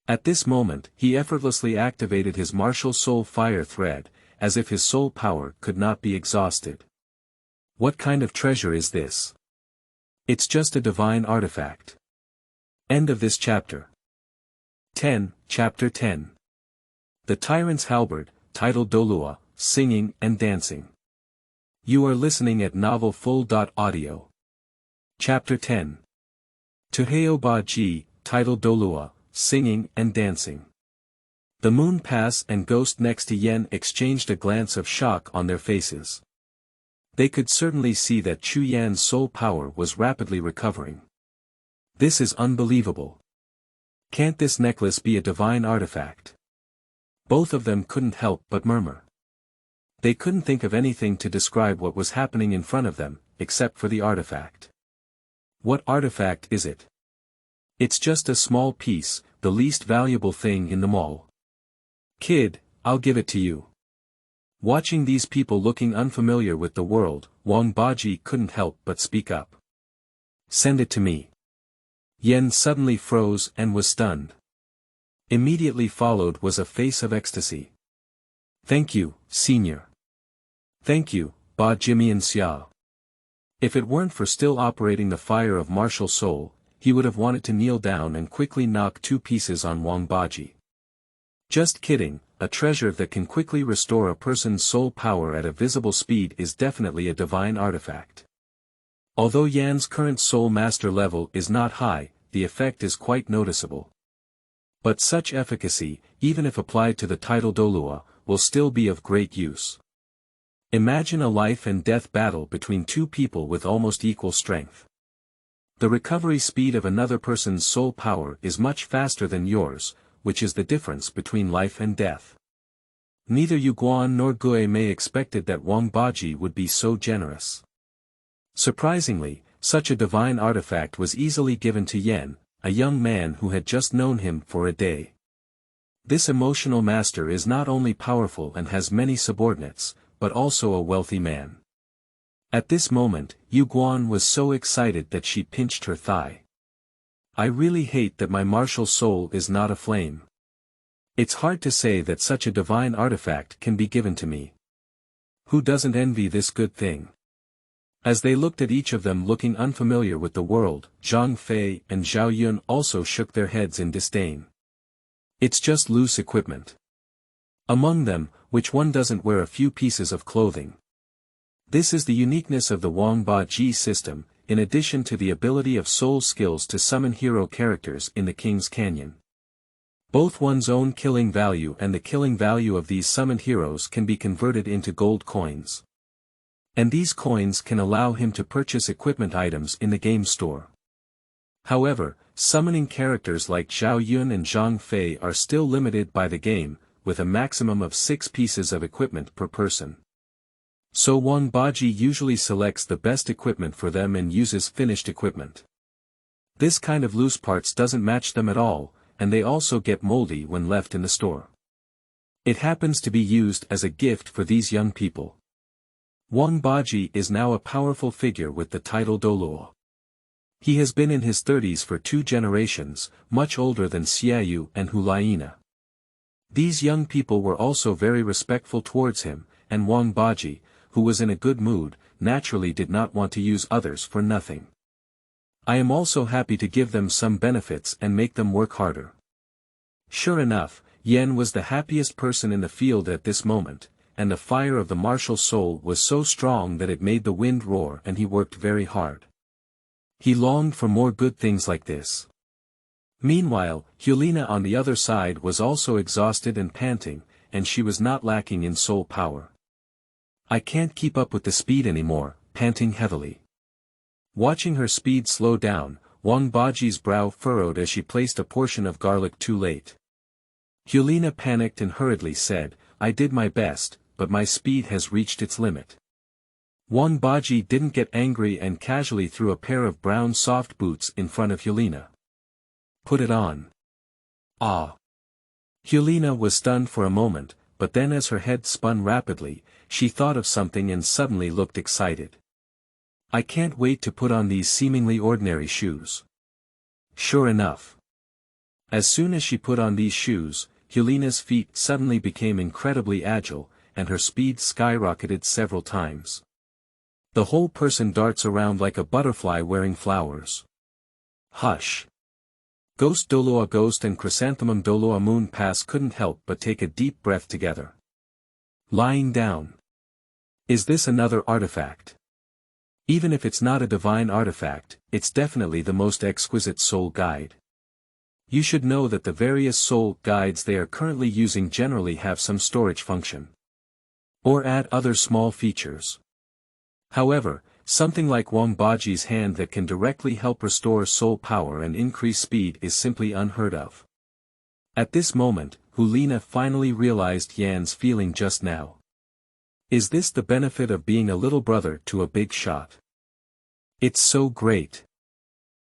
At this moment, he effortlessly activated his martial soul fire thread, as if his soul power could not be exhausted. What kind of treasure is this? It's just a divine artifact. End of this chapter. 10, Chapter 10. The Tyrant's Halberd, titled Douluo, Singing and Dancing. You are listening at novelfull.audio. Chapter 10. Wang Baji, titled Douluo, Singing and Dancing. The Moon Pass and Ghost next to Yen exchanged a glance of shock on their faces. They could certainly see that Chu Yan's soul power was rapidly recovering. This is unbelievable. Can't this necklace be a divine artifact? Both of them couldn't help but murmur. They couldn't think of anything to describe what was happening in front of them, except for the artifact. What artifact is it? It's just a small piece, the least valuable thing in the mall. Kid, I'll give it to you. Watching these people looking unfamiliar with the world, Wang Baji couldn't help but speak up. Send it to me. Yen suddenly froze and was stunned. Immediately followed was a face of ecstasy. Thank you, Senior. Thank you, Ba Jimmy and Xiao. If it weren't for still operating the fire of martial soul, he would have wanted to kneel down and quickly knock 2 pieces on Wang Baji. Just kidding, a treasure that can quickly restore a person's soul power at a visible speed is definitely a divine artifact. Although Yan's current soul master level is not high, the effect is quite noticeable. But such efficacy, even if applied to the title Douluo, will still be of great use. Imagine a life and death battle between 2 people with almost equal strength. The recovery speed of another person's soul power is much faster than yours, which is the difference between life and death. Neither Yu Guan nor Gue Mei expected that Wang Baji would be so generous. Surprisingly, such a divine artifact was easily given to Yen, a young man who had just known him for a day. This emotional master is not only powerful and has many subordinates, but also a wealthy man. At this moment, Yu Guan was so excited that she pinched her thigh. I really hate that my martial soul is not aflame. It's hard to say that such a divine artifact can be given to me. Who doesn't envy this good thing? As they looked at each of them looking unfamiliar with the world, Zhang Fei and Zhao Yun also shook their heads in disdain. It's just loose equipment. Among them, which one doesn't wear a few pieces of clothing? This is the uniqueness of the Wang Baji system, in addition to the ability of soul skills to summon hero characters in the King's Canyon. Both one's own killing value and the killing value of these summoned heroes can be converted into gold coins. And these coins can allow him to purchase equipment items in the game store. However, summoning characters like Xiao Yun and Zhang Fei are still limited by the game, with a maximum of 6 pieces of equipment per person. So Wang Baji usually selects the best equipment for them and uses finished equipment. This kind of loose parts doesn't match them at all, and they also get moldy when left in the store. It happens to be used as a gift for these young people. Wang Baji is now a powerful figure with the title Douluo. He has been in his 30s for 2 generations, much older than Xiao Wu and Hulena. These young people were also very respectful towards him, and Wang Baji, who was in a good mood, naturally did not want to use others for nothing. I am also happy to give them some benefits and make them work harder. Sure enough, Yan was the happiest person in the field at this moment, and the fire of the martial soul was so strong that it made the wind roar, and he worked very hard. He longed for more good things like this. Meanwhile, Hulena on the other side was also exhausted and panting, and she was not lacking in soul power. I can't keep up with the speed anymore, panting heavily. Watching her speed slow down, Wang Baji's brow furrowed as she placed a portion of garlic too late. Hulena panicked and hurriedly said, "I did my best, but my speed has reached its limit." Wang Baji didn't get angry and casually threw a pair of brown soft boots in front of Hulena. "Put it on." "Ah." Hulena was stunned for a moment, but then as her head spun rapidly, she thought of something and suddenly looked excited. "I can't wait to put on these seemingly ordinary shoes." Sure enough. As soon as she put on these shoes, Hulena's feet suddenly became incredibly agile, and her speed skyrocketed several times. The whole person darts around like a butterfly wearing flowers. Hush! Ghost Douluo Ghost and Chrysanthemum Douluo Moon Pass couldn't help but take a deep breath together. Lying down. Is this another artifact? Even if it's not a divine artifact, it's definitely the most exquisite soul guide. You should know that the various soul guides they are currently using generally have some storage function. Or add other small features. However, something like Wang Baji's hand that can directly help restore soul power and increase speed is simply unheard of. At this moment, Hulena finally realized Yan's feeling just now. Is this the benefit of being a little brother to a big shot? It's so great.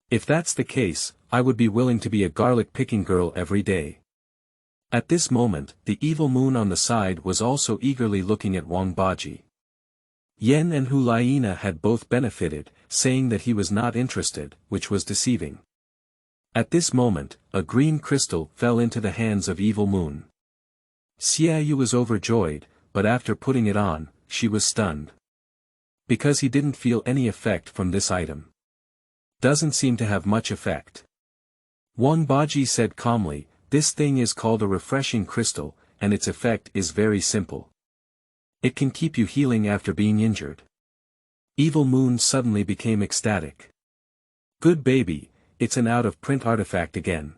If that's the case, I would be willing to be a garlic picking girl every day. At this moment, the evil moon on the side was also eagerly looking at Wang Baji. Yan and Hulena had both benefited, saying that he was not interested, which was deceiving. At this moment, a green crystal fell into the hands of evil moon. Xiao Wu was overjoyed, but after putting it on, she was stunned. Because he didn't feel any effect from this item. Doesn't seem to have much effect. Wang Baji said calmly, "This thing is called a refreshing crystal, and its effect is very simple. It can keep you healing after being injured." Evil Moon suddenly became ecstatic. "Good baby, it's an out-of-print artifact again."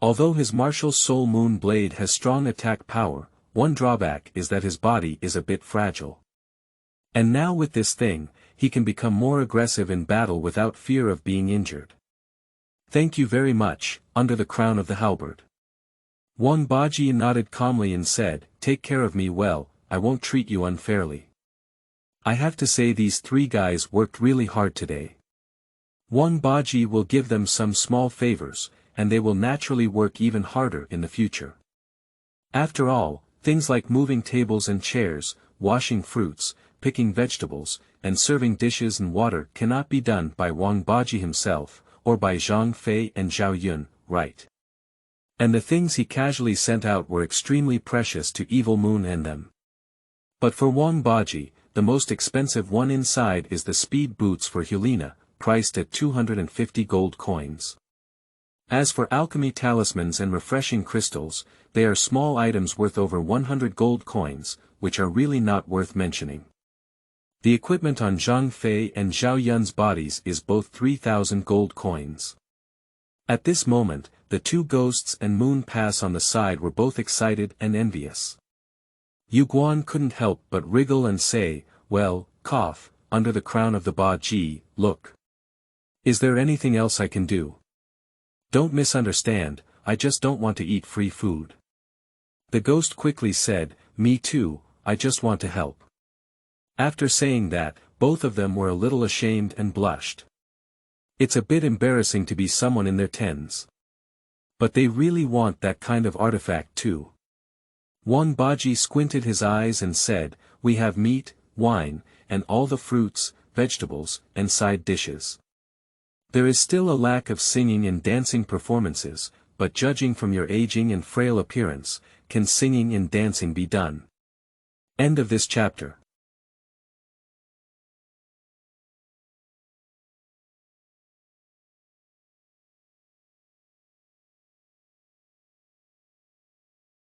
Although his martial soul moon blade has strong attack power, one drawback is that his body is a bit fragile. And now with this thing, he can become more aggressive in battle without fear of being injured. "Thank you very much, under the crown of the Halberd." Wang Baji nodded calmly and said, "Take care of me well, I won't treat you unfairly. I have to say these 3 guys worked really hard today. Wang Baji will give them some small favors, and they will naturally work even harder in the future. After all, things like moving tables and chairs, washing fruits, picking vegetables, and serving dishes and water cannot be done by Wang Baji himself, or by Zhang Fei and Xiao Yun, right? And the things he casually sent out were extremely precious to Evil Moon and them. But for Wang Baji, the most expensive one inside is the speed boots for Hulena, priced at 250 gold coins. As for alchemy talismans and refreshing crystals, they are small items worth over 100 gold coins, which are really not worth mentioning. The equipment on Zhang Fei and Xiao Yun's bodies is both 3,000 gold coins. At this moment, the two ghosts and Moon Pass on the side were both excited and envious. Yu Guan couldn't help but wriggle and say, well, cough, under the crown of the Baji, look. Is there anything else I can do? Don't misunderstand, I just don't want to eat free food. The ghost quickly said, me too, I just want to help. After saying that, both of them were a little ashamed and blushed. It's a bit embarrassing to be someone in their tens. But they really want that kind of artifact too. Wang Baji squinted his eyes and said, we have meat, wine, and all the fruits, vegetables, and side dishes. There is still a lack of singing and dancing performances, but judging from your aging and frail appearance, can singing and dancing be done? End of this chapter.